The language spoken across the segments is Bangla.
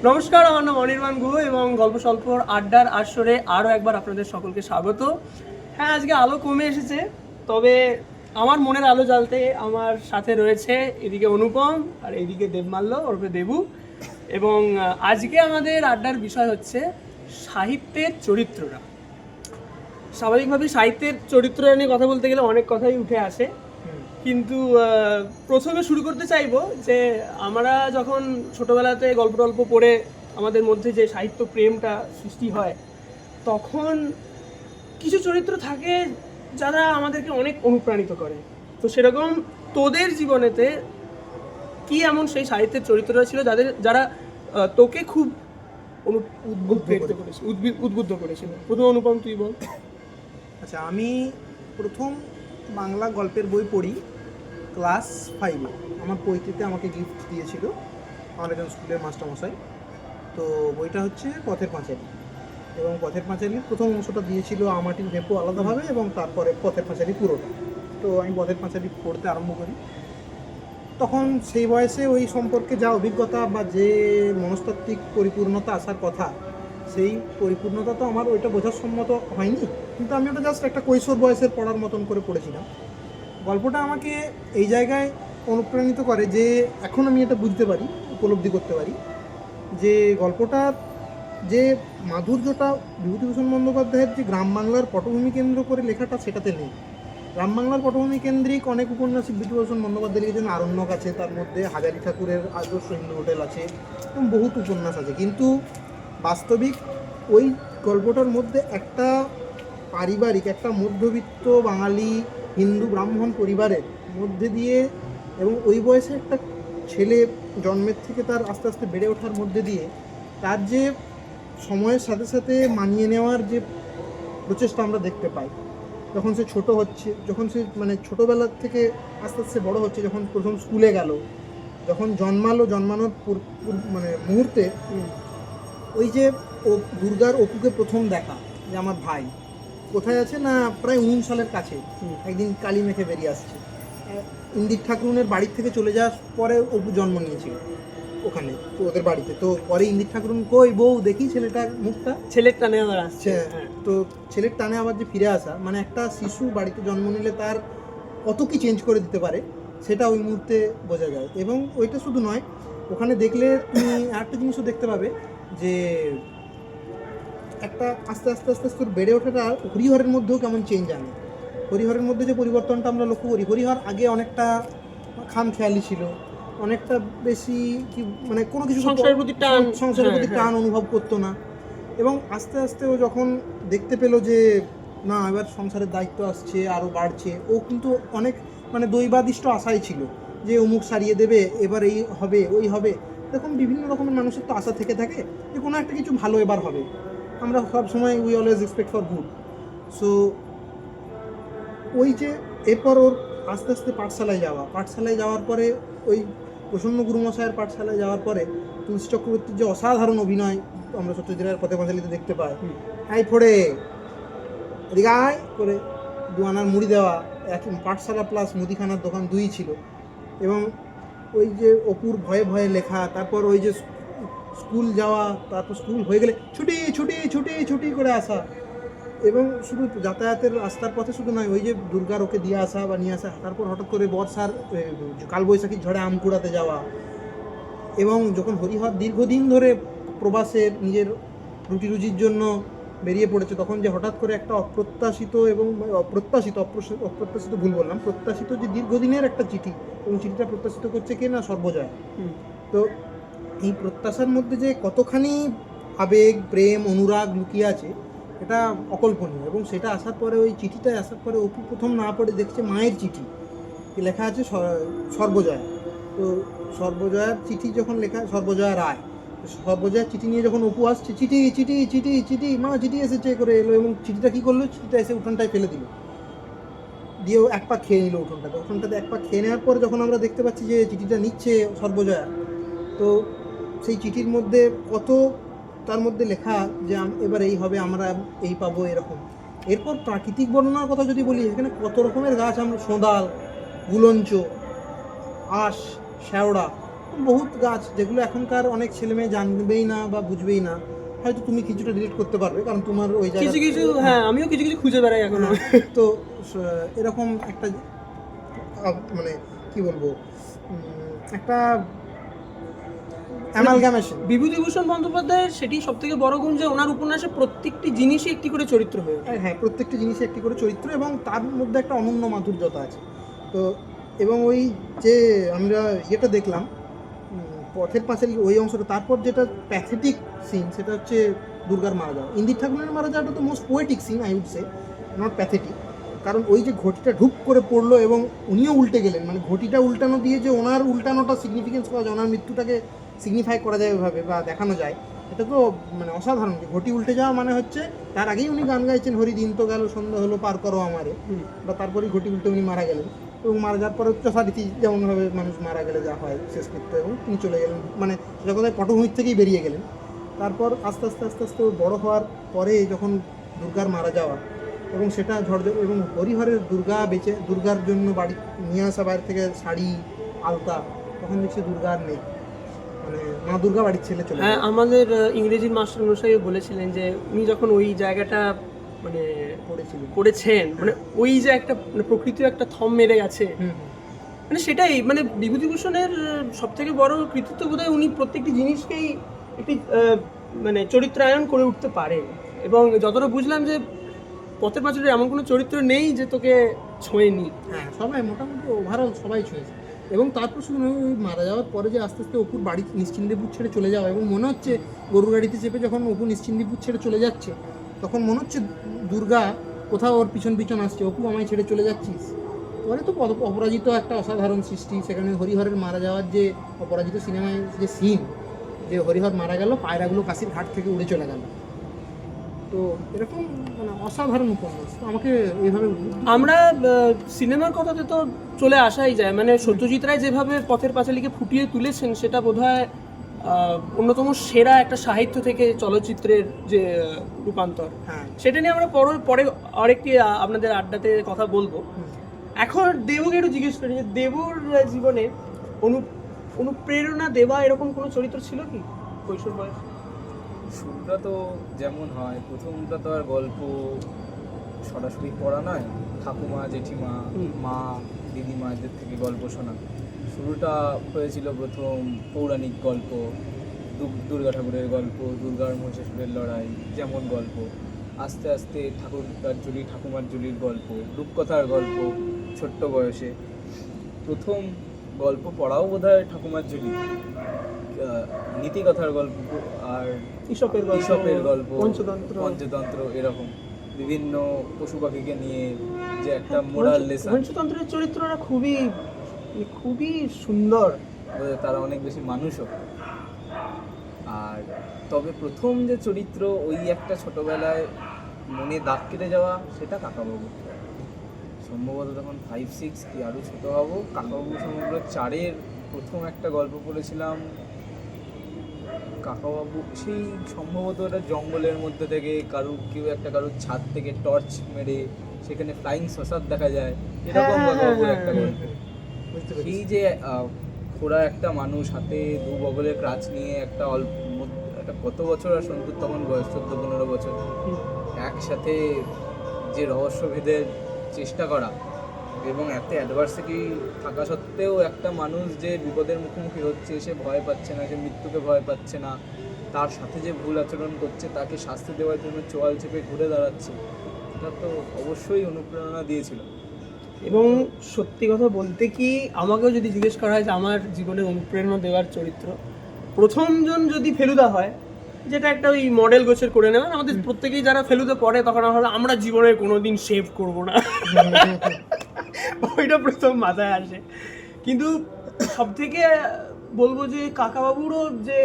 নমস্কার, আমার নাম অনির্বাণ গুহ এবং গল্প স্বল্পর আড্ডার আসরে আরও একবার আপনাদের সকলকে স্বাগত। হ্যাঁ, আজকে আলো কমে এসেছে, তবে আমার মনের আলো জ্বালতে আমার সাথে রয়েছে এদিকে অনুপম আর এইদিকে দেবমাল্য ওরফে দেবু। এবং আজকে আমাদের আড্ডার বিষয় হচ্ছে সাহিত্যের চরিত্ররা। স্বাভাবিকভাবে সাহিত্যের চরিত্ররা নিয়ে কথা বলতে গেলে অনেক কথাই উঠে আসে, কিন্তু প্রথমে শুরু করতে চাইবো যে আমরা যখন ছোটোবেলাতে গল্প টল্প পড়ে আমাদের মধ্যে যে সাহিত্য প্রেমটা সৃষ্টি হয়, তখন কিছু চরিত্র থাকে যারা আমাদেরকে অনেক অনুপ্রাণিত করে। তো সেরকম তোদের জীবনেতে কি এমন সেই সাহিত্যের চরিত্ররা ছিল যারা তোকে খুব উদ্বুদ্ধ করেছিল? প্রথম অনুপম, তুই বল। আচ্ছা, আমি প্রথম বাংলা গল্পের বই পড়ি ক্লাস 5-এ। আমার পৈতৃতে আমাকে গিফট দিয়েছিল আমার একজন স্কুলের মাস্টারমশাই। তো বইটা হচ্ছে পথের পাঁচালী, এবং পথের পাঁচালীর প্রথম অংশটা দিয়েছিল আমাটির ভেপো আলাদাভাবে, এবং তারপরে পথের পাঁচালী পুরোটা। তো আমি পথের পাঁচালী পড়তে আরম্ভ করি। তখন সেই বয়সে ওই সম্পর্কে যা অভিজ্ঞতা বা যে মনস্তাত্ত্বিক পরিপূর্ণতা আসার কথা, সেই পরিপূর্ণতা তো আমার ওইটা বোঝার সম্মত হয়নি, কিন্তু আমি ওটা জাস্ট একটা কৈশোর বয়সের পড়ার মতন করে পড়েছিলাম। গল্পটা আমাকে এই জায়গায় অনুপ্রাণিত করে যে এখন আমি এটা বুঝতে পারি, উপলব্ধি করতে পারি যে গল্পটার যে মাধুর্যটা বিভূতিভূষণ বন্দ্যোপাধ্যায়ের যে গ্রাম বাংলার পটভূমি কেন্দ্র করে লেখাটা, সেটাতে নেই। গ্রাম বাংলার পটভূমি কেন্দ্রিক অনেক উপন্যাসিক বিভূতিভূষণ বন্দ্যোপাধ্যায় লিখেছেন। আরণ্যক আছে, তার মধ্যে হাজারি ঠাকুরের আদর্শ হিন্দু হোটেল আছে, এবং বহুত উপন্যাস আছে। কিন্তু বাস্তবিক ওই গল্পটার মধ্যে একটা পারিবারিক, একটা মধ্যবিত্ত বাঙালি হিন্দু ব্রাহ্মণ পরিবারের মধ্যে দিয়ে, এবং ওই বয়সে একটা ছেলে জন্মের থেকে তার আস্তে আস্তে বেড়ে ওঠার মধ্যে দিয়ে তার যে সময়ের সাথে সাথে মানিয়ে নেওয়ার যে প্রচেষ্টা আমরা দেখতে পাই, যখন সে ছোট হচ্ছে, যখন সে মানে ছোটোবেলার থেকে আস্তে আস্তে বড় হচ্ছে, যখন প্রথম স্কুলে গেল, যখন জন্মানোর মানে মুহূর্তে ওই যে ও দুর্গার অপুকে প্রথম দেখা, যে আমার ভাই কোথায় আছে না, প্রায় 19 সালের কাছে একদিন কালী মেখে বেরিয়ে আসছে। ইন্দির ঠাকুরনের বাড়ির থেকে চলে যাওয়ার পরে অপু জন্ম নিয়েছিল ওখানে, তো ওদের বাড়িতে। তো পরে ইন্দির ঠাকুরন কই বউ দেখি ছেলেটার মুখটা, ছেলের টানে আবার আসছে। তো ছেলের টানে আবার যে ফিরে আসা, মানে একটা শিশু বাড়িতে জন্ম নিলে তার কত কি চেঞ্জ করে দিতে পারে, সেটা ওই মুহূর্তে বোঝা যায়। এবং ওইটা শুধু নয়, ওখানে দেখলে তুমি আরেকটা জিনিসও দেখতে পাবে যে একটা আস্তে আস্তে আস্তে আস্তে বেড়ে ওঠাটা হরিহরের মধ্যেও কেমন চেঞ্জ আনে। হরিহরের মধ্যে যে পরিবর্তনটা আমরা লক্ষ্য করি, হরিহর আগে অনেকটা খামখেয়ালি ছিল, অনেকটা বেশি কি মানে কোনো কিছু সংসারের প্রতি টান অনুভব করতো না। এবং আস্তে আস্তে ও যখন দেখতে পেলো যে না, এবার সংসারের দায়িত্ব আসছে, আরও বাড়ছে, ও কিন্তু অনেক মানে দৈবাদিষ্ট আশাই ছিল যে অমুক সারিয়ে দেবে, এবার এই হবে ওই হবে। এরকম বিভিন্ন রকমের মানুষের তো আশা থেকে থাকে যে কোনো একটা কিছু ভালো এবার হবে। আমরা সব সময় we always expect for good. So ওই যে এরপর ওর আস্তে আস্তে পাঠশালায় যাওয়ার পরে, ওই প্রসন্ন গুরুমশায়ের পাঠশালায় যাওয়ার পরে তুলসী চক্রবর্তীর যে অসাধারণ অভিনয় আমরা সত্যজিৎ পথে পাঁচালীতে দেখতে পাই, এই ফোড়ে রিগায় করে দুয়ানার মুড়ি দেওয়া, এক পাঠশালা প্লাস মুদিখানার দোকান দুই ছিল। এবং ওই যে অপুর ভয়ে ভয়ে লেখা, তারপর ওই যে স্কুল যাওয়া, তারপর স্কুল হয়ে গেলে ছুটি ছুটি ছুটি ছুটি করে আসা, এবং শুধু যাতায়াতের রাস্তার পথে শুধু নয়, ওই যে দুর্গার ওকে দিয়ে আসা বা নিয়ে আসা, তারপর হঠাৎ করে বর্ষার কালবৈশাখীর ঝড়ে আম কুড়াতে যাওয়া। এবং যখন হরিহর দীর্ঘদিন ধরে প্রবাসে নিজের রুটি রুজির জন্য বেরিয়ে পড়েছে, তখন যে হঠাৎ করে একটা অপ্রত্যাশিত প্রত্যাশিত যে দীর্ঘদিনের একটা চিঠি, এবং চিঠিটা প্রত্যাশিত করছে কে না, সর্বজয়া। তো এই প্রত্যাশার মধ্যে যে কতখানি আবেগ, প্রেম, অনুরাগ লুকিয়ে আছে, এটা অকল্পনীয়। এবং সেটা আসার পরে, ওই চিঠিটায় আসার পরে অপু প্রথম না পড়ে দেখছে মায়ের চিঠি, লেখা আছে সর্বজয়া। তো সর্বজয়ার চিঠি যখন লেখা, সর্বজয়া রায়, সর্বজয়ার চিঠি নিয়ে যখন অপু আসছে, চিঠি চিঠি চিঠি চিঠি মা চিঠি এসেছে করে এলো, এবং চিঠিটা কী করলো, চিঠিটা এসে উঠোনটায় ফেলে দিল, দিয়েও এক পাক খেয়ে নিল উঠোনটাতে এক পাক খেয়ে নেওয়ার পর যখন আমরা দেখতে পাচ্ছি যে চিঠিটা নিচ্ছে সর্বজয়া, তো সেই চিঠির মধ্যে কত তার মধ্যে লেখা যে এবার এই হবে, আমরা এই পাবো, এরকম। এরপর প্রাকৃতিক বর্ণনার কথা যদি বলি, এখানে কত রকমের গাছ, আমরা সোঁদাল, গুলঞ্চ, আঁশ, শ্যাওড়া, বহুত গাছ যেগুলো এখনকার অনেক ছেলে মেয়ে জানবেই না বা বুঝবেই না, হয়তো তুমি কিছুটা রিলেট করতে পারবে কারণ তোমার ওই কিছু জায়গা কিছু, হ্যাঁ আমিও কিছু কিছু খুঁজে বেড়াই এখনো। তো এরকম একটা মানে কি বলবো একটা অ্যামালগামেশন। বিভূতিভূষণ বন্দ্যোপাধ্যায়ের সেটি সব থেকে বড় গুণ যে ওনার উপন্যাসে প্রত্যেকটি জিনিসই একটি করে চরিত্র হয়ে ওঠে। হ্যাঁ, প্রত্যেকটি জিনিসে একটি করে চরিত্র এবং তার মধ্যে একটা অনন্য মাধুর্যতা আছে। তো এবং ওই যে আমরা ইয়েটা দেখলাম পথের পাঁচালী ওই অংশটা, তারপর যেটা প্যাথেটিক সিন সেটা হচ্ছে দুর্গার মারা যাওয়া। ইন্দির ঠাকুরের মারা যাওয়াটা তো most poetic scene, I would say, not pathetic. কারণ ওই যে ঘটিটা ঢুক করে পড়লো এবং উনিও উল্টে গেলেন, মানে ঘটিটা উল্টানো দিয়ে যে ওনার উল্টানোটা সিগনিফিকেন্স করা যায়, ওনার মৃত্যুটাকে সিগনিফাই করা যায় ওইভাবে বা দেখানো যায়, এটা তো মানে অসাধারণ। যে ঘটি উল্টে যাওয়া মানে হচ্ছে তার আগেই উনি গান গাইছেন হরি দিন তো গেল সন্ধ্যা হলো পার করো আমারে, বা তারপরেই ঘটি উল্টে উনি মারা গেলেন। এবং মারা যাওয়ার পরে যথারীতি যেমনভাবে মানুষ মারা গেলে যা হয় শেষকৃত্য, এবং তিনি চলে গেলেন, মানে জগতের পটভূমির থেকেই বেরিয়ে গেলেন। তারপর আস্তে আস্তে আস্তে আস্তে বড় হওয়ার পরে যখন দুর্গার মারা যাওয়া এবং সেটা ঝড় এবং হরিহরের দুর্গা বেঁচে দুর্গার জন্য বাড়ি নিয়ে আসা বাইরে থেকে শাড়ি আলতা, তখন দেখছি দুর্গা আর নেই, মানে মা দুর্গা বাড়ির ছেলে চলে হ্যাঁ, আমাদের ইংরেজির মাস্টার মশাইও বলেছিলেন যে উনি যখন ওই জায়গাটা মানে পড়েছিল। করেছেন, মানে ওই যে একটা মানে প্রকৃতিও একটা থম মেরে গেছে, মানে সেটাই মানে বিভূতিভূষণের সব থেকে বড় কৃতিত্ব বোধহয় উনি প্রত্যেকটি জিনিসকেই একটি মানে চরিত্রায়ন করে উঠতে পারেন। এবং যতটা বুঝলাম যে পথের পাঁচালীর এমন কোনো চরিত্র নেই যে তোকে ছোঁয়নি। হ্যাঁ, সবাই মোটামুটি ওভারঅল সবাই ছুঁয়েছে। এবং তারপর শুধু ওই মারা যাওয়ার পরে যে আস্তে আস্তে অপুর বাড়ি নিশ্চিন্দিপুর ছেড়ে চলে যাওয়া, এবং মনে হচ্ছে গরুর গাড়িতে চেপে যখন অপু নিশ্চিন্দিপুর ছেড়ে চলে যাচ্ছে, তখন মনে হচ্ছে দুর্গা কোথাও ওর পিছন পিছন আসছে, অপু আমায় ছেড়ে চলে যাচ্ছিস। পরে তো অপরাজিত একটা অসাধারণ সৃষ্টি, সেখানে হরিহরের মারা যাওয়ার যে অপরাজিত সিনেমায় যে সিন, যে হরিহর মারা গেল, পায়রাগুলো কাশির ঘাট থেকে উড়ে চলে গেল, তো এরকম মানে অসাধারণ উপন্যাস। তো আমাকে এইভাবে আমরা সিনেমার কথাতে তো চলে আসাই যায়, মানে সত্যজিৎ রায় যেভাবে পথের পাঁচালীকে ফুটিয়ে তুলেছেন সেটা বোধহয় অন্যতম সেরা একটা সাহিত্য থেকে চলচ্চিত্রের যে রূপান্তর, হ্যাঁ সেটা নিয়ে আমরা পরে আরেকটি আপনাদের আড্ডাতে কথা বলবো। এখন দেবকে একটু জিজ্ঞেস করি যে দেবুর জীবনে অনুপ্রেরণা দেওয়া এরকম কোনো চরিত্র ছিল কি কৈশোর বয়স? শুরুটা তো যেমন হয়, প্রথমটা তো আর গল্প সরাসরি পড়া নয়, ঠাকুমা জেঠিমা মা দিদিমা এদের থেকে গল্প শোনা। শুরুটা হয়েছিল প্রথম পৌরাণিক গল্প, দুর্গা ঠাকুরের গল্প, দুর্গার মহিষাসুরের লড়াই যেমন গল্প। আস্তে আস্তে ঠাকুরদার ঝুলি ঠাকুমার ঝুলির গল্প, রূপকথার গল্প ছোট্ট বয়সে। প্রথম গল্প পড়াও বোধহয় ঠাকুমার ঝুলি, নীতিকথার গল্প আর ঈশপের গল্প, পঞ্চতন্ত্র, এরকম বিভিন্ন পশু পাখিকে নিয়ে যে একটা মোরাল লেসন। পঞ্চতন্ত্রের চরিত্রটা খুবই খুবই সুন্দর, তারা অনেক বেশি মানুষও। আর তবে প্রথম যে চরিত্র ওই একটা ছোটবেলায় মনে দাগ কেটে যাওয়া, সেটা কাকাবাবু। সম্ভবত তখন 5-6 কি আরও ছোটো হবো, কাকাবাবু সমগ্র 4-এর প্রথম একটা গল্প পড়েছিলাম। কাকাবাবু সেই সম্ভবত ওটা জঙ্গলের মধ্যে থেকে কেউ একটা কারুর ছাদ থেকে টর্চ মেরে সেখানে ফ্লাইং সসার দেখা যায়, এরকম কাকাবাবুর একটা গল্প। সেই যে খোড়া একটা মানুষ হাতে দু বগলের ক্রাচ নিয়ে একটা কত বছর আর সন্তুর তখন বয়স 14-15 বছর, একসাথে যে রহস্যভেদের চেষ্টা করা, এবং এত অ্যাডভার্সিটি থাকা সত্ত্বেও একটা মানুষ যে বিপদের মুখোমুখি হচ্ছে, সে ভয় পাচ্ছে না, সে মৃত্যুকে ভয় পাচ্ছে না, তার সাথে যে ভুল আচরণ করছে তাকে শাস্তি দেওয়ার জন্য চোয়াল চেপে ঘুরে দাঁড়াচ্ছে, এটা তো অবশ্যই অনুপ্রেরণা দিয়েছিল। এবং সত্যি কথা বলতে কি, আমাকেও যদি জিজ্ঞেস করা হয় যে আমার জীবনে অনুপ্রেরণা দেওয়ার চরিত্র, প্রথমজন যদি ফেলুদা হয়, যেটা একটা ওই মডেল গোছের করে নেবেন, আমাদের প্রত্যেকেই যারা ফেলুদা পড়ে তখন আমরা জীবনে কোনোদিন সেভ করব না, ওইটা প্রথম মাথায় আসে। কিন্তু সব থেকে বলবো যে কাকাবাবুরও যে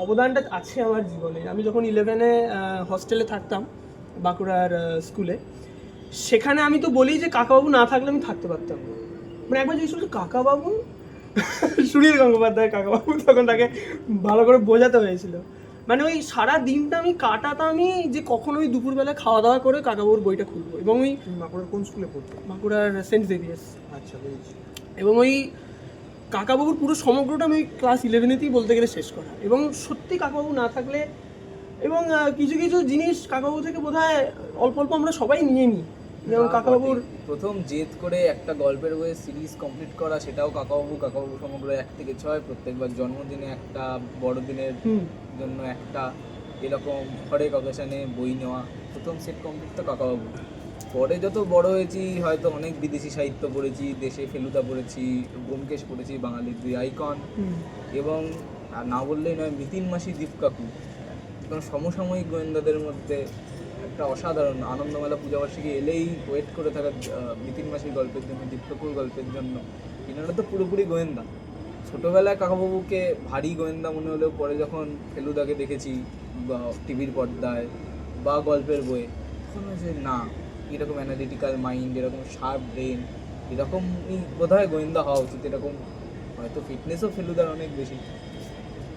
অবদানটা আছে আমার জীবনে। আমি যখন 11-এ হস্টেলে থাকতাম বাঁকুড়ার স্কুলে, সেখানে আমি তো বলি যে কাকাবাবু না থাকলে আমি থাকতে পারতাম না। মানে একবার জিজ্ঞেস করছি কাকাবাবু, সুনীল গঙ্গোপাধ্যায় কাকাবাবু, তখন তাকে ভালো করে বোঝাতে হয়েছিল। মানে ওই সারা দিনটা আমি কাটাতামই যে কখন ওই দুপুরবেলা খাওয়া দাওয়া করে কাকাবাবুর বইটা খুলবো। এবং ওই বাঁকুড়ার কোন স্কুলে পড়তে? বাঁকুড়ার সেন্ট জেভিয়ার্স। আচ্ছা, বুঝেছি। এবং ওই কাকাবাবুর পুরো সমগ্রটা আমি ক্লাস 11-তেই বলতে গেলে শেষ করা, এবং সত্যি কাকাবাবু না থাকলে, এবং কিছু কিছু জিনিস কাকাবাবু থেকে বোধহয় অল্প অল্প আমরা সবাই নিয়ে নিই, যেমন কাকাবাবুর প্রথম জেদ করে একটা গল্পের বইয়ের সিরিজ কমপ্লিট করা, সেটাও কাকাবাবু সমগ্র 1 থেকে 6, প্রত্যেকবার জন্মদিনে একটা, বড়দিনের জন্য একটা, এরকম হরেক অকেশনে বই নেওয়া। প্রথম সেট কমপ্লিট তো কাকাবাবু। পরে যত বড় হয়েছি হয়তো অনেক বিদেশি সাহিত্য পড়েছি, দেশে ফেলুদা পড়েছি, ব্যোমকেশ পড়েছি, বাঙালির 2 আইকন, এবং আর না বললেই নয় মিতিন মাসি, দীপ কাকু, এবং সমসাময়িক গোয়েন্দাদের মধ্যে একটা অসাধারণ আনন্দমেলা পূজাবার্ষিকী এলেই ওয়েট করে থাকা মিতিন মাসির গল্পের জন্য, দীপ কাকুর গল্পের জন্য। এনারা তো পুরোপুরি গোয়েন্দা। ছোটোবেলায় কাকাবাবুকে ভারী গোয়েন্দা মনে হলেও পরে যখন ফেলুদাকে দেখেছি বা টিভির পর্দায় বা গল্পের বইয়ে, তখন হয়েছে না, এরকম অ্যানালিটিক্যাল মাইন্ড, এরকম শার্প ব্রেন, এরকমই বোধহয় গোয়েন্দা হওয়া উচিত। এরকম হয়তো ফিটনেসও ফেলুদার অনেক বেশি।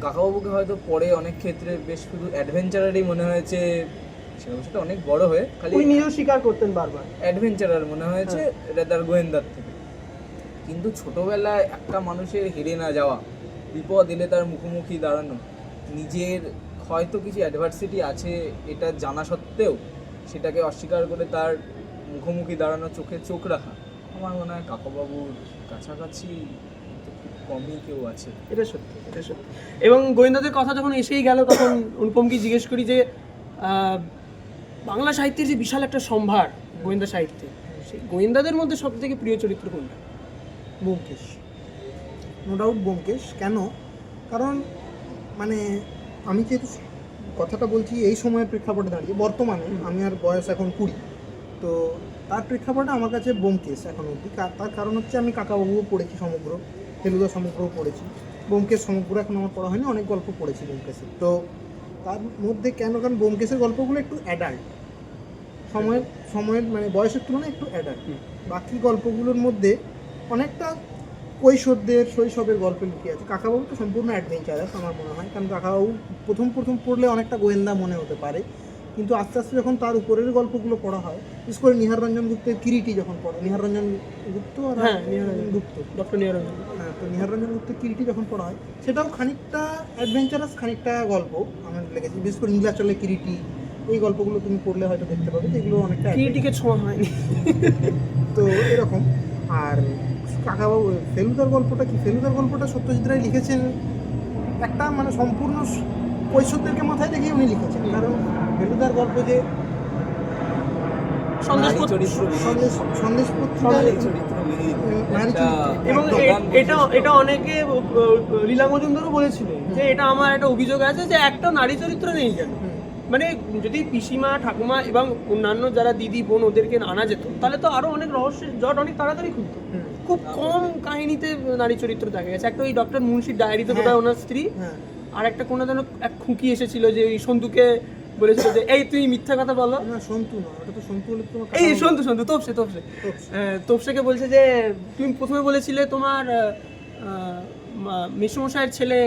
কাকাবাবুকে হয়তো পরে অনেক ক্ষেত্রে বেশ শুধু অ্যাডভেঞ্চারারই মনে হয়েছে, সেটা অনেক বড় হয়ে খালি উনি নিজেও স্বীকার করতেন বারবার অ্যাডভেঞ্চারার মনে হয়েছে রেদার গোয়েন্দার থেকে। কিন্তু ছোটবেলায় একটা মানুষের হেরে না যাওয়া, বিপদ এলে তার মুখোমুখি দাঁড়ানো, নিজের হয়তো কিছু অ্যাডভার্সিটি আছে এটা জানা সত্ত্বেও সেটাকে অস্বীকার করে তার মুখোমুখি দাঁড়ানো, চোখে চোখ রাখা, আমার মনে হয় কাকাবাবুর কাছাকাছি খুব কমই কেউ আছে। এটা সত্যি, এটা সত্যি। এবং গোয়েন্দাদের কথা যখন এসেই গেল, তখন অনুপমকে জিজ্ঞেস করি যে বাংলা সাহিত্যের যে বিশাল একটা সম্ভার গোয়েন্দা সাহিত্যে, সেই গোয়েন্দাদের মধ্যে সব থেকে প্রিয় চরিত্র কোনটা? Byomkesh, no doubt Byomkesh. কেন? কারণ মানে আমি যেহেতু কথাটা বলছি এই সময়ের প্রেক্ষাপটে দাঁড়িয়ে, বর্তমানে আমি আর বয়স এখন 20, তো তার প্রেক্ষাপটে আমার কাছে ব্যোমকেশ এখন অবধি। তার কারণ হচ্ছে আমি কাকাবাবুও পড়েছি সমগ্র, ফেলুদা সমগ্রও পড়েছি, ব্যোমকেশ সমগ্র এখন আমার পড়া হয়নি, অনেক গল্প পড়েছি ব্যোমকেশের। তো তার মধ্যে কেন? কারণ ব্যোমকেশের গল্পগুলো একটু অ্যাডাল্ট, সময়ের মানে বয়সের তুলনায় একটু অ্যাডাল্ট। বাকি গল্পগুলোর মধ্যে অনেকটা কৈশোরদের শৈশবের গল্প লুকিয়ে আছে। কাকাবাবু তো সম্পূর্ণ অ্যাডভেঞ্চারাস আমার মনে হয়, কারণ কাকাবাবু প্রথম পড়লে অনেকটা গোয়েন্দা মনে হতে পারে, কিন্তু আস্তে আস্তে যখন তার উপরের গল্পগুলো পড়া হয়, বিশেষ করে নিহার রঞ্জন গুপ্তের কিরিটি যখন পড়ে, নিহার রঞ্জন গুপ্ত আর গুপ্ত, ডক্টর নিহার রঞ্জন, হ্যাঁ, তো নিহার রঞ্জন গুপ্তের কিরিটি যখন পড়া হয়, সেটাও খানিকটা অ্যাডভেঞ্চারাস, খানিকটা গল্প আমার লেগেছে। বিশেষ করে নীলাচলের কিরিটি, এই গল্পগুলো তুমি পড়লে হয়তো দেখতে পাবে যেগুলো অনেকটা কিরিটিকে ছোঁয়া হয়নি। তো এরকম। আর কাকাবাবু ফেলুদার গল্পটা কি? ফেলুদার গল্পটা সত্যজিৎ রায় লিখেছেন একটা মানে সম্পূর্ণ কৈশোরদেরকে মাথায় রেখেই উনি লিখেছেন। কারণ ফেলুদার গল্প যে সন্দেশ এবং এটা অনেকে লীলা মজুমদারও বলেছিলেন যে এটা আমার একটা অভিযোগ আছে যে একটা নারী চরিত্র নেই কেন। মানে যদি পিসিমা, ঠাকুমা এবং অন্যান্য যারা দিদি বোন ওদেরকে আনা যেত, তাহলে তো আরো অনেক রহস্যের জট অনেক তাড়াতাড়ি খুলতো। খুব কম কাহিনীতে নারী চরিত্র দেখা গেছে। একটা ওই ডক্টর মুন্সির ডায়েরিতে বোধহয় ওনার স্ত্রী, আর একটা কোনো যেন এক খুঁকি এসেছিল যে ওই সন্তুকে বলেছিল যে এই তুই মিথ্যা কথা বলো। না, সন্তু না, ওটা তো সন্তু হলে তোমার এই সন্তু তোপসেকে বলছে যে তুমি প্রথমে বলেছিলে তোমার মেসমশাইয়ের ছেলে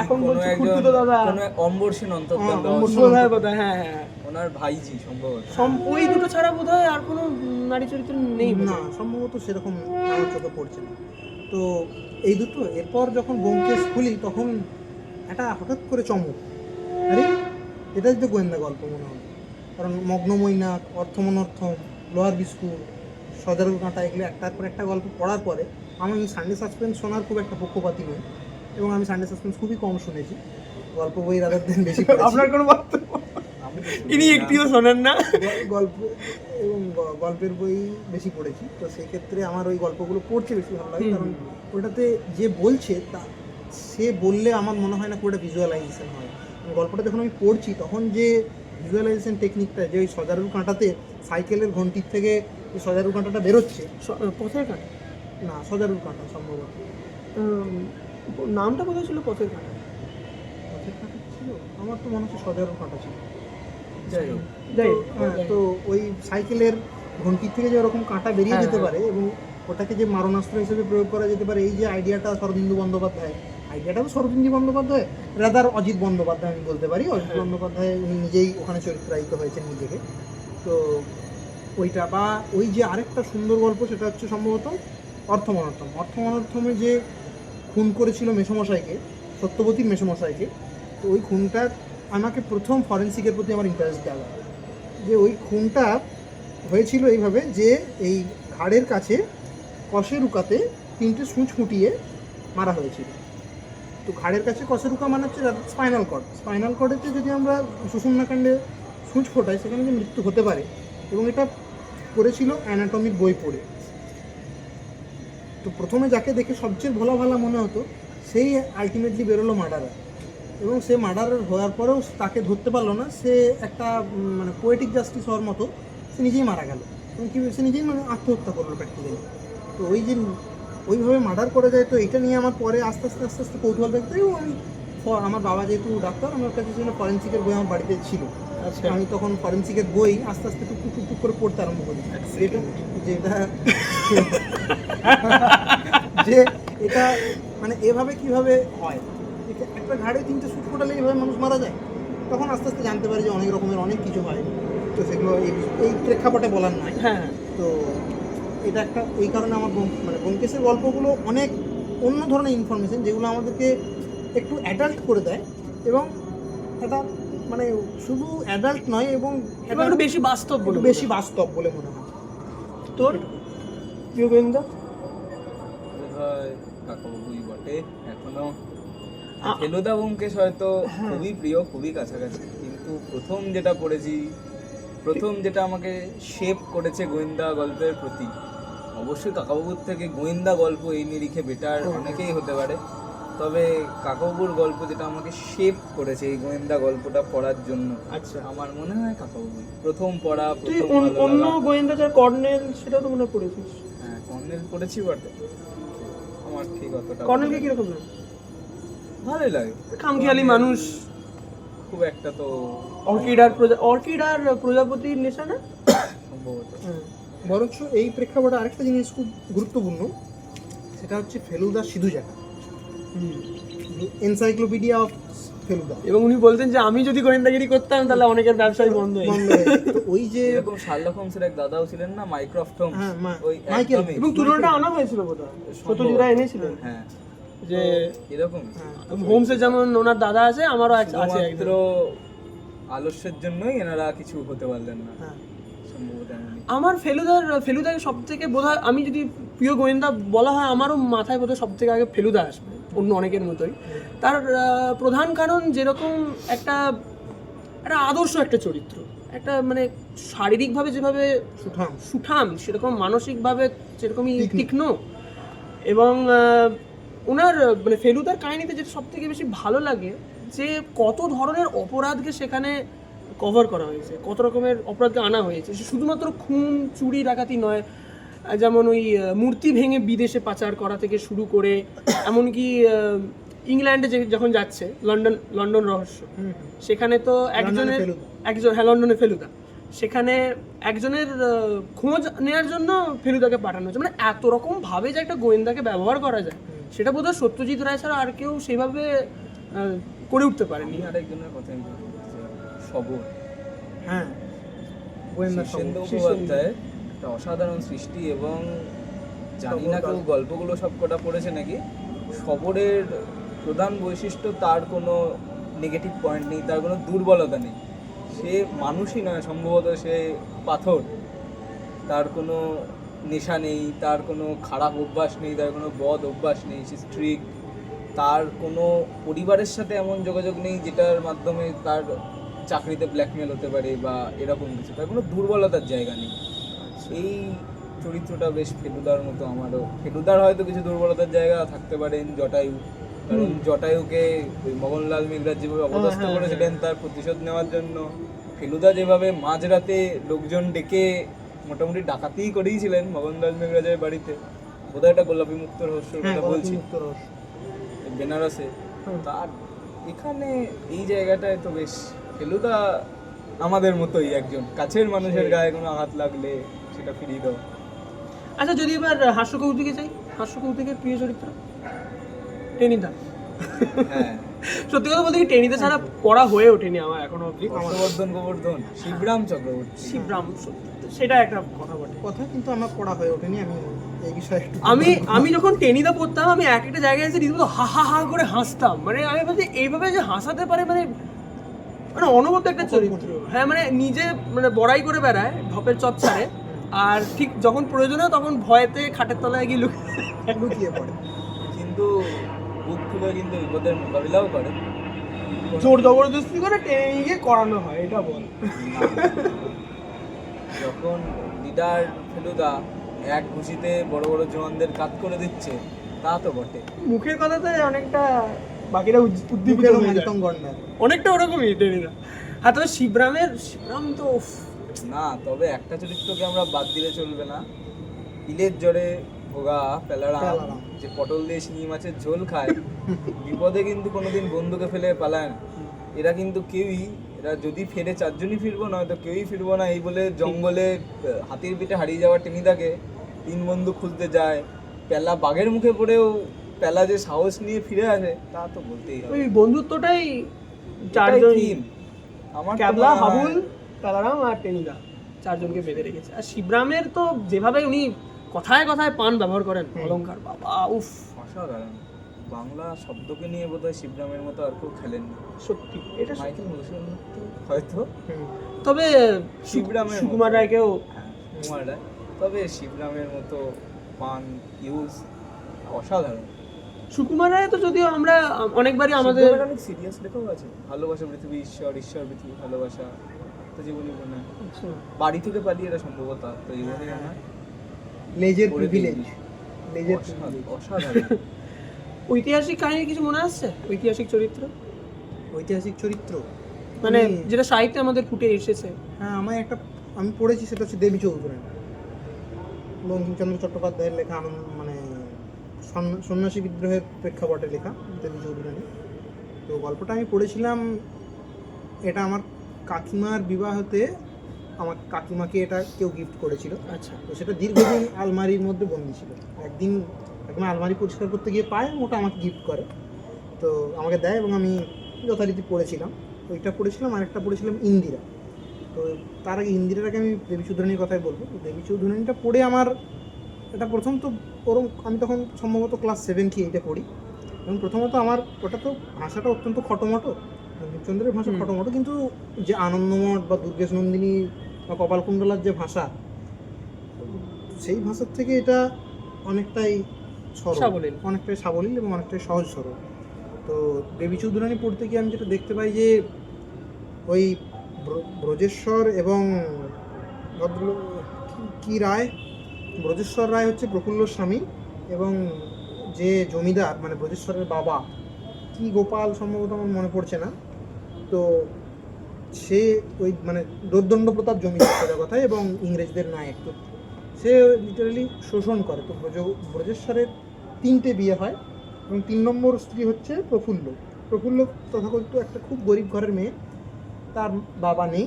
এখন বলছে খুঁড়তুতো দাদা, অম্বর সেন বোধহয়, হ্যাঁ ওনার ভাইজি সম্ভবত। ওই দুটো ছাড়া বোধহয় আর কোনো নারী চরিত্র নেই না, সম্ভবত সেরকম আমার চোখে পড়ছে না। তো এই দুটো, এরপর যখন ব্যোমকেশ খুলি তখন একটা হঠাৎ করে চমক, আরে এটা যদি গোয়েন্দা গল্প মনে হয়। কারণ মগ্নমৈনাক, অর্থমনর্থম, লোহার বিস্কুট, সজারুর কাঁটা, এগুলো একটার পর একটা গল্প পড়ার পরে আমি সানডে সাসপেন্স শোনার খুব একটা পক্ষপাতী নই, এবং আমি সানডে সাসপেন্স খুবই কম শুনেছি, গল্প বই রাদার দেন বেশি। আপনার কোনো বক্তব্য? ইনি একটিও শোনেন না। গল্প এবং গল্পের বই বেশি পড়েছি, তো সেই ক্ষেত্রে আমার ওই গল্পগুলো পড়তে বেশি ভালো লাগে। কারণ ওটাতে যে বলছে তা সে বললে আমার মনে হয় না খুব একটা ভিজুয়ালাইজেশন হয়। গল্পটা যখন আমি পড়ছি তখন যে ভিজুয়ালাইজেশন টেকনিকটা, যে ওই সজারুর কাঁটাতে সাইকেলের ঘন্টির থেকে ওই সজারুর কাঁটাটা বেরোচ্ছে, পথের কাঁটা না সজারুর কাঁটা সম্ভবত, নামটা কোথায় ছিল? পথের কাঁটা, পথের কাঁটা ছিল, আমার তো মনে হচ্ছে সজারুর কাঁটা ছিল। যাই হ্যাঁ, তো ওই সাইকেলের ঘন্টির থেকে যে ওরকম কাঁটা বেরিয়ে যেতে পারে এবং ওটাকে যে মারণাস্ত্র হিসেবে প্রয়োগ করা যেতে পারে, এই যে আইডিয়াটা শরদিন্দু বন্দ্যোপাধ্যায়, আইডিয়াটা তো শরদিন্দু বন্দ্যোপাধ্যায়, রাদার অজিত বন্দ্যোপাধ্যায় আমি বলতে পারি, অজিত বন্দ্যোপাধ্যায় উনি নিজেই ওখানে চরিত্রায়িত হয়েছেন নিজেকে। তো ওইটা, বা ওই যে আরেকটা সুন্দর গল্প, সেটা হচ্ছে সম্ভবত অর্থম অনর্থম। অর্থম অনর্থমে যে খুন করেছিল মেসোমশাইকে, সত্যবতীর মেসোমশাইকে, তো ওই খুনটার আমাকে প্রথম ফরেন্সিকের প্রতি আমার ইন্টারেস্ট দেওয়া, যে ওই খুনটা হয়েছিল এইভাবে যে এই ঘাড়ের কাছে কশেরুকাতে 3টে সূঁচ ফুটিয়ে মারা হয়েছিল। তো ঘাড়ের কাছে কশেরুকা মানে হচ্ছে স্পাইনাল কর্ড, স্পাইনাল কর্ডেতে যদি আমরা সুষুম্নাকাণ্ডে সূঁচ ফোটাই সেখানে যে মৃত্যু হতে পারে, এবং এটা করেছিল অ্যানাটমিক বই পড়ে। তো প্রথমে যাকে দেখে সবচেয়ে ভালো মনে হতো সেই আলটিমেটলি বেরোলো মার্ডারার, এবং সে মার্ডারার হওয়ার পরেও তাকে ধরতে পারলো না। সে একটা মানে পোয়েটিক জাস্টিস হওয়ার মতো সে নিজেই মারা গেল, এবং কী সে নিজেই মানে আত্মহত্যা করলো প্র্যাকটিক্যালি। তো ওই যে ওইভাবে মার্ডার করা যায়, তো এটা নিয়ে আমার পরে আস্তে আস্তে কৌতূহল দেখতে, এবং আমি আমার বাবা যেহেতু ডাক্তার, আমার কাছে ছিল ফরেন্সিকের বই আমার বাড়িতে ছিল। আচ্ছা, আমি তখন ফরেন্সিকের বই আস্তে আস্তে টুকটুক করে পড়তে আরম্ভ করি, যেটা যে এটা মানে এভাবে কিভাবে হয়, একটা ঘাড়ে 3টে সূচ ফোটালে এইভাবে মানুষ মারা যায়। তখন আস্তে আস্তে জানতে পারি যে অনেক রকমের অনেক কিছু হয়, তো সেগুলো এই প্রেক্ষাপটে বলার নয়। হ্যাঁ, তো এটা একটা ওই কারণে আমার মানে ব্যোমকেশের গল্পগুলো অনেক অন্য ধরনের ইনফরমেশন, যেগুলো আমাদেরকে একটু অ্যাডাল্ট করে দেয়, এবং এটা মানে শুধু অ্যাডাল্ট নয়, এবং এবার একটু বেশি বাস্তব বলে বেশি বাস্তব বলে মনে হয়। তোর প্রিয় গোয়েন্দা? বোধহয় কাকাবাবুই বটে এখনো। ফেলুদা ব্যোমকেশ হয়তো খুবই প্রিয়, খুবই কাছাকাছি, কিন্তু প্রথম যেটা পড়েছি, প্রথম যেটা আমাকে শেপ করেছে গোয়েন্দা গল্পের প্রতি, অবশ্যই কাকাবাবুর থেকে গোয়েন্দা গল্প এই নিরিখে বেটার অনেকেই হতে পারে, তবে কাকাবাবুর গল্প যেটা আমাকে শেপ করেছে এই গোয়েন্দা গল্পটা পড়ার জন্য, আচ্ছা, আমার মনে হয় কাকাবাবু প্রথম পড়া, তুই প্রথম ভালো অন্য লাগা। গোয়েন্দা যার কর্নেল, সেটাও তো মনে হয় পড়েছিস? হ্যাঁ, কর্নেল পড়েছি বটে, আমার ঠিক অতটা কর্নেলকে কিরকম লাগে? ভালোই লাগে। খামখেয়ালি মানুষ, খুব একটা তো অর্কিড আর প্রজাপতির নেশা না? সম্ভবত। বরঞ্চ এই প্রেক্ষাপটে আরেকটা জিনিস খুব গুরুত্বপূর্ণ, সেটা হচ্ছে ফেলুদা সিধু জাকা, এনসাইক্লোপিডিয়া অফ ফেলুদা। এবং উনি বলতেন যে আমি যদি গোয়েন্দাগিরি করতাম তাহলে অনেকের ব্যবসায় বন্ধ হয়ে যেত। তো ওই যে এরকম শার্লক হোমসের এক দাদাও ছিলেন না, মাইক্রফট হোমস, হ্যাঁ, ওই মাইকেল। একদমই এবং তুলনাটা আনা হয়েছিল বোধহয়, সত্যজিৎ এনেছিলেন হ্যাঁ, যে এরকম হোমসের যেমন ওনার দাদা আছে, আমারও আছে মাত্র একজন। আলস্যের জন্যই এনারা কিছু হতে পারলেন না, হ্যাঁ, সম্ভবত এমনই। আমার ফেলুদার সব থেকে বোধহয়, আমি যদি প্রিয় গোয়েন্দা বলা হয়, আমারও মাথায় বোধহয় সব থেকে আগে ফেলুদা আসবে, অন্য অনেকের মতোই। তার প্রধান কারণ যেরকম একটা আদর্শ একটা চরিত্র, একটা মানে শারীরিকভাবে যেভাবে সুঠাম, সেরকম মানসিকভাবে সেরকমই তীক্ষ্ণ, এবং ওনার মানে ফেলুদার কাহিনীতে যেটা সব থেকে বেশি ভালো লাগে, যে কত ধরনের অপরাধকে সেখানে কভার করা হয়েছে, কত রকমের অপরাধকে আনা হয়েছে। শুধুমাত্র খুন, চুরি, ডাকাতি নয়, যেমন ওই মূর্তি ভেঙে বিদেশে পাচার করা থেকে শুরু করে, এমনকি ইংল্যান্ডে যখন যাচ্ছে, লন্ডন রহস্য, সেখানে তো লন্ডনে ফেলুদা, সেখানে একজনের খোঁজ নেওয়ার জন্য ফেলুদাকে পাঠানো হয়েছে। মানে এত রকম ভাবে যে একটা গোয়েন্দাকে ব্যবহার করা যায়, সেটা বোধহয় সত্যজিৎ রায় ছাড়া আর কেউ সেভাবে করে উঠতে পারেনি। আরেকজনের কথা সবর, হ্যাঁ, গোয়েন্দা শীর্ষেন্দু মুখোপাধ্যায় একটা অসাধারণ সৃষ্টি, এবং জানি না কেউ গল্পগুলো সব কটা পড়েছে নাকি, সবরের প্রধান বৈশিষ্ট্য তার কোনো নেগেটিভ পয়েন্ট নেই, তার কোনো দুর্বলতা নেই, সে মানুষই নয়, সম্ভবত সে পাথর, তার কোনো নেশা নেই, তার কোনো খারাপ অভ্যাস নেই, তার কোনো বদ অভ্যাস নেই, সে স্ট্রিক্ট, তার কোনো পরিবারের সাথে এমন যোগাযোগ নেই যেটার মাধ্যমে তার চাকরিতে ব্ল্যাকমেল হতে পারে বা এরকম কিছু, তার কোনো দুর্বলতার জায়গা নেই। এই চরিত্রটা বেশ ফেলুদার মতো আমারও। ফেলুদার হয়তো কিছু দুর্বলতার জায়গা থাকতে পারেন জটায়ু, কারণ জটায়ুকে ওই মগনলাল মেঘরাজ যেভাবে অপদস্থ করেছিলেন তার প্রতিশোধ নেওয়ার জন্য, ফেলুদা যেভাবে মাঝরাতে লোকজন ডেকে মোটামুটি ডাকাতিই করেইছিলেন মগনলাল মেঘরাজের বাড়িতে, বোধহয় একটা গোলাপী মুক্ত রহস্যের কথা বলছি, বেনারসে। তার এখানে এই জায়গাটায় তো বেশ ফেলুদা আমাদের মতোই একজন কাছের মানুষের গায়ে কোনো আঘাত লাগলে সেটা ফিরিয়ে দাও। আচ্ছা, যদি এবার হাস্যকৌতুকে যাই, হাস্যকৌতুকের প্রিয় চরিত্র টেনিদা। হ্যাঁ, সত্যি কথা বলতে কি, টেনিদা ছাড়া পড়া হয়ে ওঠেনি আমার এখনো অবধি। হর্ষবর্ধন গোবর্ধন, শিবরাম চক্রবর্তী, শিবরাম, সেটা একটা কথা বটে। কথা কিন্তু আমার পড়া হয়ে ওঠেনি। আমি এই বিষয়ে একটু আমি যখন টেনিদা পড়তাম, আমি এক একটা জায়গায় এসে রীতিমতো হা হা হা করে হাসতাম। মানে আমি ভাবছি এইভাবে যে হাসাতে পারে, মানে মানে অনবদ্য একটা চরিত্র। হ্যাঁ, মানে নিজে মানে বড়াই করে বেড়ায়, ঢপের চপ ছাড়ে, আর ঠিক যখন প্রয়োজন হয় তখন ভয়েতে খাটের তলায় গিয়ে লুকিয়ে পড়ে। কিন্তু বুক খুলে কিন্তু বিপদের মোকাবিলাও করে। জোর জবরদস্তি করে টেনে গিয়ে করানো হয়, এটা বল। যখন লিডার ফেলুদা এক ঘুষিতে বড় বড় জওয়ানদের কাত করে দিচ্ছে, তা তো বটে। মুখের কথাতে অনেকটা বাকিরা উদ্দীপিত মুখেরও হয়ে যায়। একদম গন্ডার। অনেকটা ওরকমই টেনিদা। হ্যাঁ, তবে শিবরাম তো উফ, না, তবে একটা চরিত্রকে আমরা বাদ দিলে চলবে না। ইলের জ্বরে ভোগা পেলারাম, পেলারাম। যে পটল দিয়ে শিঙি মাছের ঝোল খায়, বিপদে কিন্তু কোনোদিন বন্ধুকে ফেলে পালায় না। এরা কিন্তু কেউই, এরা যদি ফেরে চারজনই ফিরবো, নয়তো কেউই ফিরবো না, এই বলে জঙ্গলে হাতির পিঠে হারিয়ে যাওয়া টেনিদাকে 3 বন্ধু খুঁজতে যায়। পেলা বাঘের মুখে পড়েও পেলা যে সাহস নিয়ে ফিরে আসে, তা তো বলতেই হবে। ওই বন্ধুত্বটাই এটাই চারজন, theme। আমার তো ক্যাবলা, মনে হয়- হাবুল, পেলারাম আর টেনিদা, চারজনকে বেঁধে রেখেছে। আর শিবরামের তো যেভাবে উনি কথায় কথায় পান ব্যবহার করেন, অলংকার, বাবা উফ, অসাধারণ। বাংলা শব্দকে নিয়ে বোধহয় শিবরামের মতো আর কেউ খেলেন না। সত্যি এটা সত্যি। মাইকেল মধুসূদন তো হয়তো, তবে শিবরামের সুকুমার মতো। রায়কেও, হ্যাঁ, কুমার রায়। তবে শিবরামের মতো পান ইউজ অসাধারণ। সুকুমার রায় তো যদিও আমরা অনেকবারই আমাদের শিবরামের অনেক সিরিয়াস লেখাও আছে। ভালোবাসা পৃথিবী ঈশ্বর, ঈশ্বর পৃথিবী ভালোবাসা, আত্মজীবনী মনে হয়। আচ্ছা, বাড়ি থেকে পালিয়ে এরা সম্ভবত আত্মজীবনী মনে হয়। লেজের করে প্রিভিলেজ, দিয়েছি। লেজের অসাধারণ, অসাধারণ। ঐতিহাসিক কাহিনী কিছু মনে আসছে? ঐতিহাসিক চরিত্র ঐতিহাসিক চরিত্র মানে আমি- যেটা সাহিত্যে আমাদের ফুটে এসেছে। হ্যাঁ, আমার একটা আমি পড়েছি, সেটা হচ্ছে দেবী চৌধুরানী, বঙ্কিমচন্দ্র চট্টোপাধ্যায়ের লেখা, মানে সন্ন্যাসী বিদ্রোহের প্রেক্ষাপটে লেখা দেবী চৌধুরানী। তো গল্পটা আমি পড়েছিলাম, এটা আমার কাকিমার বিবাহতে আমার কাকিমাকে এটা কেউ গিফট করেছিল। আচ্ছা, তো সেটা দীর্ঘদিন আলমারির মধ্যে বন্দি ছিল। একদিন কাকিমা আলমারি পরিষ্কার করতে গিয়ে পায়, ওটা আমাকে গিফট করে, তো আমাকে দেয় এবং আমি যথারীতি পড়েছিলাম। ওইটা পড়েছিলাম, আরেকটা পড়েছিলাম ইন্দিরা। তো তার আগে ইন্দিরার আগে আমি দেবী চৌধুরানীর কথাই বলবো। তো দেবী চৌধুরানীটা পড়ে আমার, এটা প্রথম তো ওরম, আমি তখন সম্ভবত ক্লাস 7 কি 8-এ পড়ি, এবং প্রথমত আমার ওটা তো ভাষাটা অত্যন্ত খটোমটো, বঙ্কিমচন্দ্রের ভাষা খটোমটো, কিন্তু যে আনন্দমঠ বা দুর্গেশ নন্দিনী বা কপালকুণ্ডলার যে ভাষা, সেই ভাষার থেকে এটা অনেকটাই সরল, সাবলীল। অনেকটাই সাবলীল এবং অনেকটাই সহজ সরল। তো দেবী চৌধুরানী পড়তে গিয়ে আমি যেটা দেখতে পাই যে ওই ব্রজেশ্বর এবং ভদ্রলোক কি রায়, ব্রজেশ্বর রায় হচ্ছে প্রফুল্লর স্বামী, এবং যে জমিদার মানে ব্রজেশ্বরের বাবা, কি গোপাল সম্ভবত, আমার মনে পড়ছে না, তো সে ওই মানে দোর্দণ্ড প্রতাপ জমিদার সোজা কথায়, এবং ইংরেজদের নায়ক। তো সে লিটারালি শোষণ করে। তো ব্রজেশ্বরের 3টে বিয়ে হয়, এবং 3 নম্বর স্ত্রী হচ্ছে প্রফুল্ল। প্রফুল্ল তথাকথিত একটা খুব গরিব ঘরের মেয়ে, তার বাবা নেই,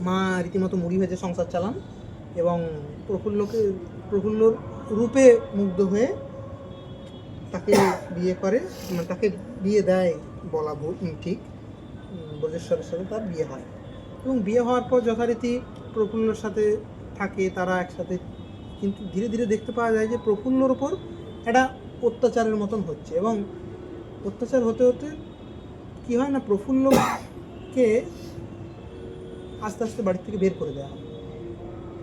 মা রীতিমতো মুড়ি ভেজে সংসার চালান, এবং প্রফুল্লর রূপে মুগ্ধ হয়ে তাকে বিয়ে করে, মানে তাকে বিয়ে দেয় বলা ঠিক, ব্রজেশ্বরের সাথে তার বিয়ে হয়, এবং বিয়ে হওয়ার পর যথারীতি প্রফুল্লর সাথে থাকে তারা একসাথে। কিন্তু ধীরে ধীরে দেখতে পাওয়া যায় যে প্রফুল্লর ওপর একটা অত্যাচারের মতন হচ্ছে, এবং অত্যাচার হতে হতে কী হয় না, প্রফুল্লকে আস্তে আস্তে বাড়ি থেকে বের করে দেওয়া হয়।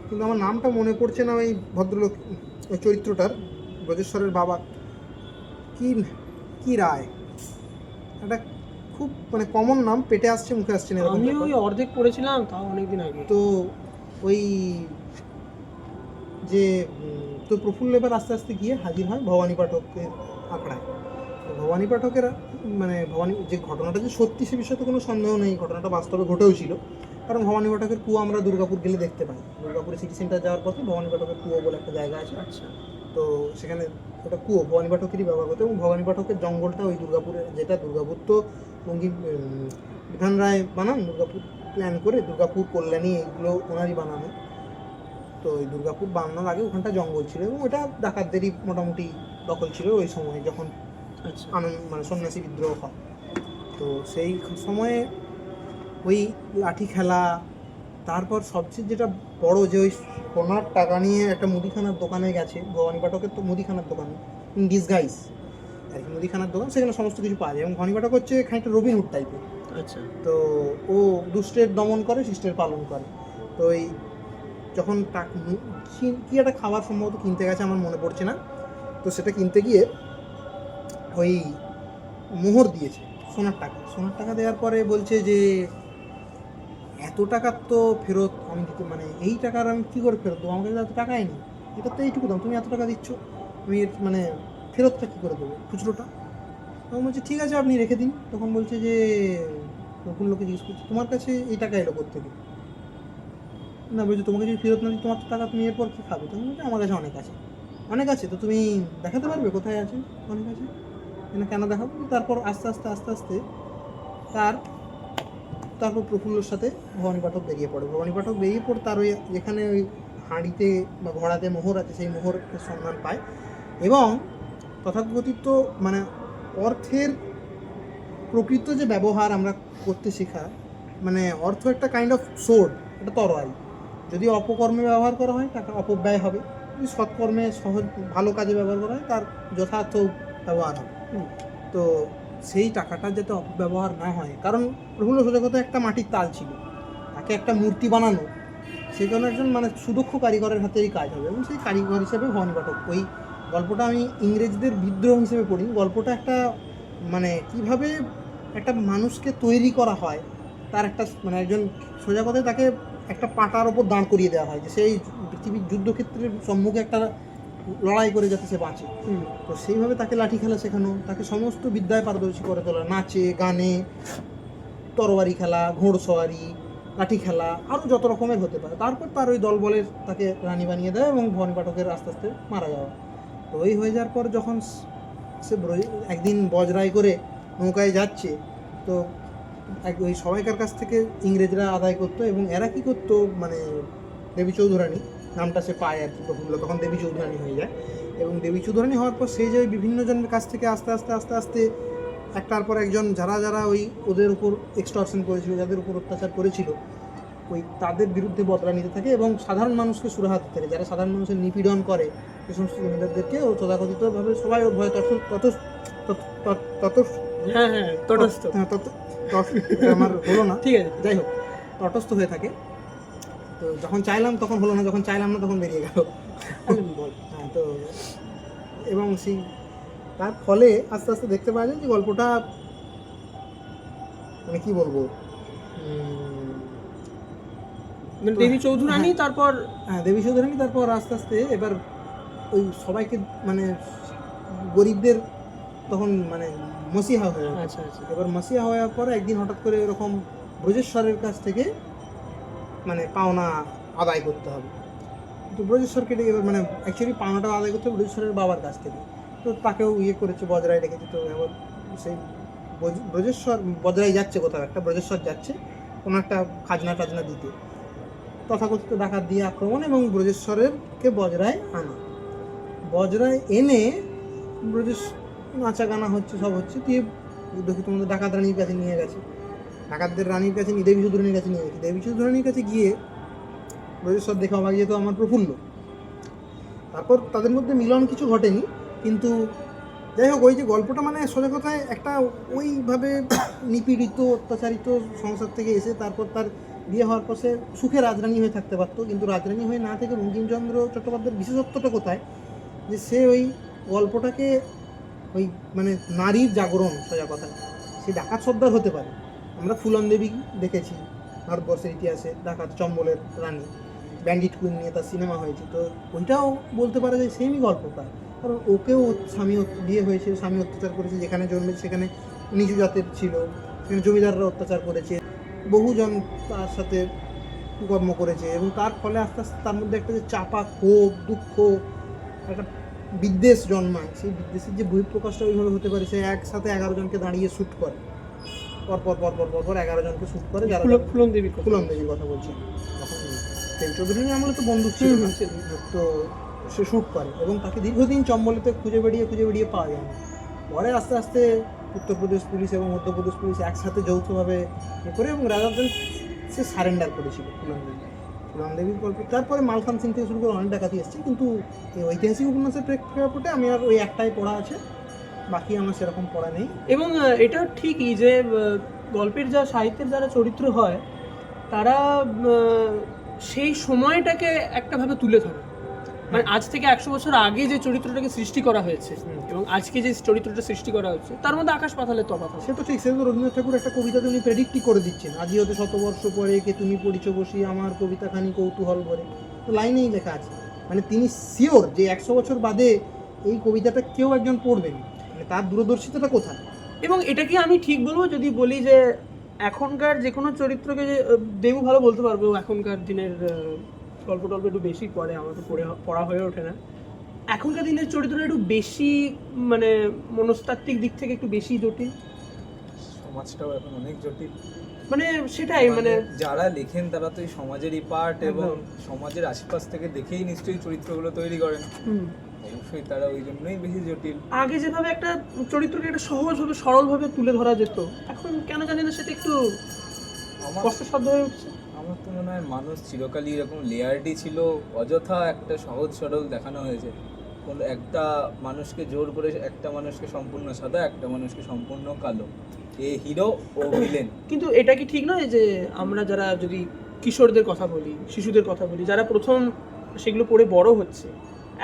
কিন্তু আমার নামটা মনে পড়ছে না ওই ভদ্রলোক, ওই চরিত্রটার, ব্রজেশ্বরের বাবা, কি কি রায়, একটা খুব মানে কমন নাম, পেটে আসছে মুখে আসছে না এরকম আমি ব্যাপার। ওই অর্ধেক পড়েছিলাম, তাও অনেকদিন আগে। তো ওই যে তো প্রফুল্ল এবার আস্তে আস্তে গিয়ে হাজির হয় ভবানী পাঠকের আখড়ায়। তো ভবানী পাঠকের মানে ভবানী যে ঘটনাটা যে সত্যি সে বিষয়ে তো কোনো সন্দেহ নেই, ঘটনাটা বাস্তবে ঘটেও ছিল, কারণ ভবানী পাঠকের কুয়ো আমরা দুর্গাপুর গেলে দেখতে পাই। দুর্গাপুরে সিটি সেন্টার যাওয়ার পথে ভবানী পাঠকের কুয়ো বলে একটা জায়গা আছে। আচ্ছা, তো সেখানে ওটা কুয়ো ভবানী পাঠকেরই ব্যবহার করতো, এবং ভবানী পাঠকের জঙ্গলটা ওই দুর্গাপুরে, যেটা দুর্গাপুর তো বিধান রায় বানান, দুর্গাপুর প্ল্যান করে, দুর্গাপুর কল্যাণী এগুলো ওনারই বানানো। তো ওই দুর্গাপুর বানানোর আগে ওখানটা জঙ্গল ছিল, এবং ওটা ডাকাতদেরই মোটামুটি দখল ছিল ওই সময় যখন আচ্ছা, মানে সন্ন্যাসী বিদ্রোহ হয়। তো সেই সময়ে ওই লাঠি খেলা, তারপর সবচেয়ে যেটা বড় যে ওই সোনার টাকা নিয়ে একটা মুদিখানার দোকানে গেছে, ভবানী পাঠকের তো মুদিখানার দোকান ইন ডিসগাইজ আর কি, মুদিখানার দোকান, সেখানে সমস্ত কিছু পাওয়া যায়। এবং ভবানী পাঠক হচ্ছে খানিকটা রবিনহুড টাইপের। আচ্ছা। তো ও দুষ্টের দমন করে, শিষ্টের পালন করে। তো এই যখন কি একটা খাবার সম্ভবত কিনতে গেছে, আমার মনে পড়ছে না, তো সেটা কিনতে গিয়ে ওই মোহর দিয়েছে সোনার টাকা দেওয়ার পরে বলছে যে এত টাকার তো ফেরত আমি দিতে, মানে এই টাকার আমি কী করে ফেরত দেবো, আমাকে এত টাকাই নেই, এটা তো এইটুকু দাম, তুমি এত টাকা দিচ্ছ, আমি এর মানে ফেরতটা কী করে দেবো, খুচরোটা। তখন বলছে ঠিক আছে আপনি রেখে দিন। তখন বলছে যে প্রফুল্লকে জিজ্ঞেস করছে তোমার কাছে এই টাকা এলো কোত্থেকে, না বলছে তোমাকে যদি ফেরত না দিই তোমার টাকা তুমি এরপর কী খাবে। তখন বলছে আমার কাছে অনেক আছে, তো তুমি দেখাতে পারবে কোথায় আছে, অনেক আছে না, কেন দেখাবো। তারপর আস্তে আস্তে তারপর প্রফুল্লর সাথে ভবানী পাঠক বেরিয়ে পড়ে। তার ওই যেখানে ওই হাঁড়িতে বা ঘোড়াতে মোহর আছে, সেই মোহরের সন্ধান পায় এবং তথাকথিত মানে অর্থের প্রকৃত যে ব্যবহার আমরা করতে শেখা, মানে অর্থ একটা কাইন্ড অফ সোর্ড, একটা তরোয়াল। যদি অপকর্মে ব্যবহার করা হয় টাকা অপব্যয় হবে, যদি সৎকর্মে সহজ ভালো কাজে ব্যবহার করা হয় তার যথার্থ ব্যবহার হবে। তো সেই টাকাটা যাতে অপব্যবহার না হয়, কারণ প্রফুল্ল সোজা কথা একটা মাটির তাল ছিল, তাকে একটা মূর্তি বানানো সেই জন্য একজন মানে সুদক্ষ কারিগরের হাতেই কাজ হবে, এবং সেই কারিগর হিসেবে ভবানী পাঠক। ওই গল্পটা আমি ইংরেজদের বিদ্রোহ হিসেবে পড়ি। গল্পটা একটা মানে কিভাবে একটা মানুষকে তৈরি করা হয় তার একটা মানে একজন সোজা কথায় তাকে একটা পাটার ওপর দাঁড় করিয়ে দেওয়া হয় যে সেই পৃথিবীর যুদ্ধক্ষেত্রের সম্মুখে একটা লড়াই করে যাতে সে বাঁচে। তো সেইভাবে তাকে লাঠি খেলা শেখানো, তাকে সমস্ত বিদ্যায় পারদর্শী করে তোলা, নাচে গানে, তরবারি খেলা, ঘোড়সওয়ারি, লাঠি খেলা, আরও যত রকমের হতে পারে। তারপর তার ওই দলবলের তাকে রানী বানিয়ে দেয় এবং ভবানী পাঠকের আস্তে আস্তে মারা যাওয়া। তো ওই হয়ে যাওয়ার পর যখন সে একদিন বজরাই করে নৌকায় যাচ্ছে, তো ওই সবাইকার কাছ থেকে ইংরেজরা আদায় করতো, এবং এরা কী করতো মানে দেবী চৌধুরানী নামটা সে পায় আর কি প্রফুল্ল, তখন দেবী চৌধুরানী হয়ে যায়। এবং দেবী চৌধুরানী হওয়ার পর সেই যে বিভিন্ন জনের কাছ থেকে আস্তে আস্তে একটার পর একজন যারা ওই ওদের উপর এক্সটর্শন করেছিল, যাদের উপর অত্যাচার করেছিল, ওই তাদের বিরুদ্ধে বদলা নিতে থাকে এবং সাধারণ মানুষকে সুরাহা দিতে থাকে। যারা সাধারণ মানুষের নিপীড়ন করে সে সমস্ত জমিদারদেরকে ও তথাকথিতভাবে সবাই ওর ভয়ে আমার হলো না, ঠিক আছে যাই হোক, তটস্থ হয়ে থাকে। তো যখন চাইলাম তখন হলো না, যখন চাইলাম না তখন বেরিয়ে গেল বল। হ্যাঁ, তো এবং সেই তার ফলে আস্তে আস্তে দেখতে পাওয়া যায় যে গল্পটা মানে কি বলবো, দেবী চৌধুরানী তারপর দেবী চৌধুরানী তারপর আস্তে আস্তে এবার ওই সবাইকে মানে গরিবদের তখন মানে মসিহা হয়ে যায়। আচ্ছা আচ্ছা। এবার মসিহা হওয়ার পর একদিন হঠাৎ করে এরকম ব্রজেশ্বরের কাছ থেকে মানে পাওনা আদায় করতে হবে। তো ব্রজেশ্বরকে এবার মানে অ্যাকচুয়ালি পাওনাটা আদায় করতে হবে ব্রজেশ্বরের বাবার কাছ থেকে। তো তাকেও করেছে, বজরায় রেখেছে। তো এবার সেই বজরাই যাচ্ছে কোথাও একটা, ব্রজেশ্বর যাচ্ছে কোনো একটা খাজনা দিতে, তথাকথিত ডাকাত দিয়ে আক্রমণ এবং ব্রজেশ্বরেরকে বজরায় আনা। বজরায় এনে নাচা গানা হচ্ছে, সব হচ্ছে। দিয়ে দেখি তোমাদের ডাকাত রানীর কাছে নিয়ে গেছে, ডাকাতদের রানীর কাছে দেবী চৌধুরানীর কাছে নিয়ে গেছে। দেবী চৌধুরানীর কাছে গিয়ে ব্রজেশ্বর দেখে অবাক, যেহেতু আমার প্রফুল্ল। তারপর তাদের মধ্যে মিলন কিছু ঘটেনি, কিন্তু যাই হোক ওই যে গল্পটা মানে সোজা কথায় একটা ওইভাবে নিপীড়িত অত্যাচারিত সংসার থেকে এসে তারপর তার বিয়ে হওয়ার পর সে সুখে রাজরানী হয়ে থাকতে পারতো, কিন্তু রাজরানী হয়ে না থেকে বঙ্কিমচন্দ্র চট্টোপাধ্যায়ের বিশেষত্বটা কোথায়, যে সে ওই গল্পটাকে ওই মানে নারীর জাগরণ, সোজা কথা সে ডাকাত সর্দার হতে পারে। আমরা ফুলন দেবী দেখেছি ভারতবর্ষের ইতিহাসে, ডাকাত চম্বলের রানী, ব্যান্ডিট কুইন নিয়ে তার সিনেমা হয়েছে। তো ওইটাও বলতে পারা যায় সেমই গল্পটা, কারণ ওকেও স্বামী বিয়ে হয়েছে, স্বামী অত্যাচার করেছে, যেখানে জন্মেছে সেখানে নিচু জাতের ছিল, সেখানে জমিদাররা অত্যাচার করেছে, বহুজন তার সাথে কর্ম করেছে, এবং তার ফলে আস্তে আস্তে তার মধ্যে একটা যে চাপা ক্ষোভ, দুঃখ, একটা বিদ্বেষ জন্মায়। সেই বিদ্বেষের যে বহিঃপ্রকাশটা ওইভাবে হতে পারে, সে একসাথে 11 জনকে দাঁড়িয়ে শ্যুট করে, পরপর 11 জনকে শ্যুট করে, যারা ফুলন দেবীর কথা বলছে। তখন দেবী চৌধুরী আমলে তো বন্দুক ছিল, তো সে শ্যুট করে এবং তাকে দীর্ঘদিন চম্বলেতে খুঁজে বেড়িয়ে পাওয়া যায় না। পরে আস্তে আস্তে উত্তরপ্রদেশ পুলিশ এবং মধ্যপ্রদেশ পুলিশ একসাথে যৌথভাবে করে, এবং রাজারগঞ্জ সে সারেন্ডার করেছিল ফুলন দেবী। পুরাণ দেবীর গল্প, তারপরে মালখান সিং থেকে শুরু করে অনেক ডাকাতি এসেছে, কিন্তু এই ঐতিহাসিক উপন্যাসের প্রেক্ষাপটে আমি আর ওই একটাই পড়া আছে, বাকি আমার সেরকম পড়া নেই। এবং এটা ঠিকই যে গল্পের যা সাহিত্যের যারা চরিত্র হয় তারা সেই সময়টাকে একটাভাবে তুলে ধরে, মানে আজ থেকে 100 বছর আগে যে চরিত্রটাকে সৃষ্টি করা হয়েছে এবং আজকে যে চরিত্রটা সৃষ্টি করা হচ্ছে তার মধ্যে আকাশ পাতালের তফাৎ আছে। সে তো ঠিক, সে তো রবীন্দ্রনাথ ঠাকুর একটা কবিতাতে উনি প্রেডিক্টই করে দিচ্ছেন, আজই হতে 100 বর্ষ পরে কে তুমি পড়িছ বসি আমার কবিতাখানি কৌতূহল ভরে, তো লাইনেই লেখা আছে, মানে তিনি শিওর যে 100 বছর বাদে এই কবিতাটা কেউ একজন পড়বেন, মানে তার দূরদর্শিতাটা কোথায়। এবং এটা কি আমি ঠিক বলবো যদি বলি যে এখনকার যে কোনো চরিত্রকে যে দেবু ভালো বলতে পারবে, ও এখনকার দিনের গল্প টল্প একটু বেশি পড়ে, আমার তো পড়া হয়ে ওঠে না, এখনকার দিনের চরিত্রটা একটু বেশি মানে মনস্তাত্ত্বিক দিক থেকে একটু বেশি জটিল, সমাজটাও এখন অনেক জটিল, মানে সেটাই মানে যারা লেখেন তারা তো এই সমাজেরই পার্ট এবং সমাজের আশেপাশ থেকে দেখেই নিশ্চয়ই চরিত্রগুলো তৈরি করেন, অবশ্যই তারা ওই জন্যই বেশি জটিল। আগে যেভাবে একটা চরিত্রকে একটা সহজভাবে সরলভাবে তুলে ধরা যেত, এখন কেন জানি না সেটা একটু কষ্টসাধ্য হয়ে উঠছে। আমার তো মনে হয় মানুষ চিরকালই এরকম লেয়ারটি ছিল, অযথা একটা সহজ সরল দেখানো হয়েছে, কোন একটা মানুষকে জোর করে একটা মানুষকে সম্পূর্ণ সাদা, একটা মানুষকে সম্পূর্ণ কালো, এ হিরো ও ভিলেন। কিন্তু এটা কি ঠিক নয় যে আমরা যারা যদি কিশোরদের কথা বলি, শিশুদের কথা বলি, যারা প্রথম সেগুলো পড়ে বড় হচ্ছে,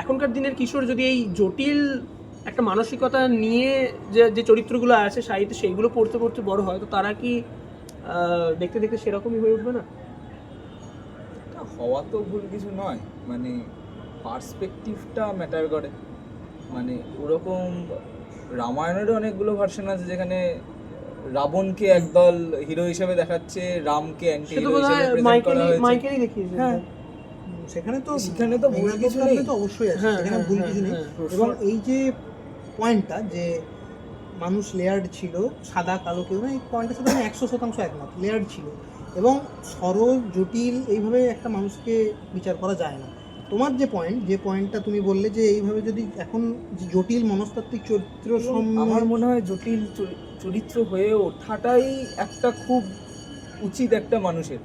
এখনকার দিনের কিশোর যদি এই জটিল একটা মানসিকতা নিয়ে যে চরিত্রগুলো আছে সাহিত্যে সেইগুলো পড়তে পড়তে বড় হয়, তো তারা কি দেখতে দেখতে সেরকমই হয়ে উঠবে না? হওয়া তো ভুল কিছু নয়, মানে পার্সপেক্টিভটা ম্যাটার করে, মানে ওরকম রামায়ণেরও অনেকগুলো ভার্সন আছে যেখানে রাবণকে একদল হিরো হিসেবে দেখাচ্ছে, রামকে অ্যান্টি হিরো হিসেবে প্রেজেন্ট করা হয়েছে। মাইকেলই দেখিয়েছে। হ্যাঁ, সেখানে তো ভুল কিছু নেই, তো অবশ্যই আছে, সেখানে ভুল কিছু নেই। এবং এই যে পয়েন্টটা যে মানুষ লেয়ার্ড ছিল, সাদা কালো কেউ না, এই পয়েন্টের সাথে আমি 100% একমত, লেয়ার্ড ছিল এবং সরল জটিল এইভাবে একটা মানুষকে বিচার করা যায় না। তোমার যে পয়েন্টটা তুমি বললে যে এইভাবে যদি এখন যে জটিল মনস্তাত্ত্বিক চরিত্র, আমার মনে হয় জটিল চরিত্র হয়ে ওঠাটাই একটা খুব উচিত একটা মানুষের।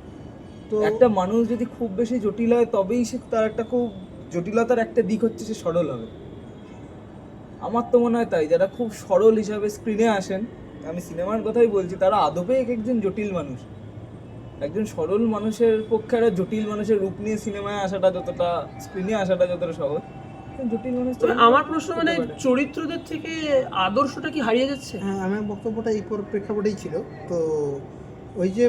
তো একটা মানুষ যদি খুব বেশি জটিল হয় তবেই সে তার একটা খুব জটিলতার একটা দিক হচ্ছে সে সরল হবে। আমার তো মনে হয় তাই, যারা খুব সরল হিসাবে স্ক্রিনে আসেন, আমি সিনেমার কথাই বলছি, তারা আদপে একজন জটিল মানুষ। একজন সরল মানুষের পক্ষে একটা জটিল মানুষের রূপ নিয়ে সিনেমায় আসাটা যতটা, স্ক্রিনে আসাটা যতটা সহজ, জটিল মানুষ। আমার প্রশ্ন মানে চরিত্রদের থেকে আদর্শটা কি হারিয়ে যাচ্ছে? হ্যাঁ, আমার বক্তব্যটা এই প্রেক্ষাপটেই ছিল। তো ওই যে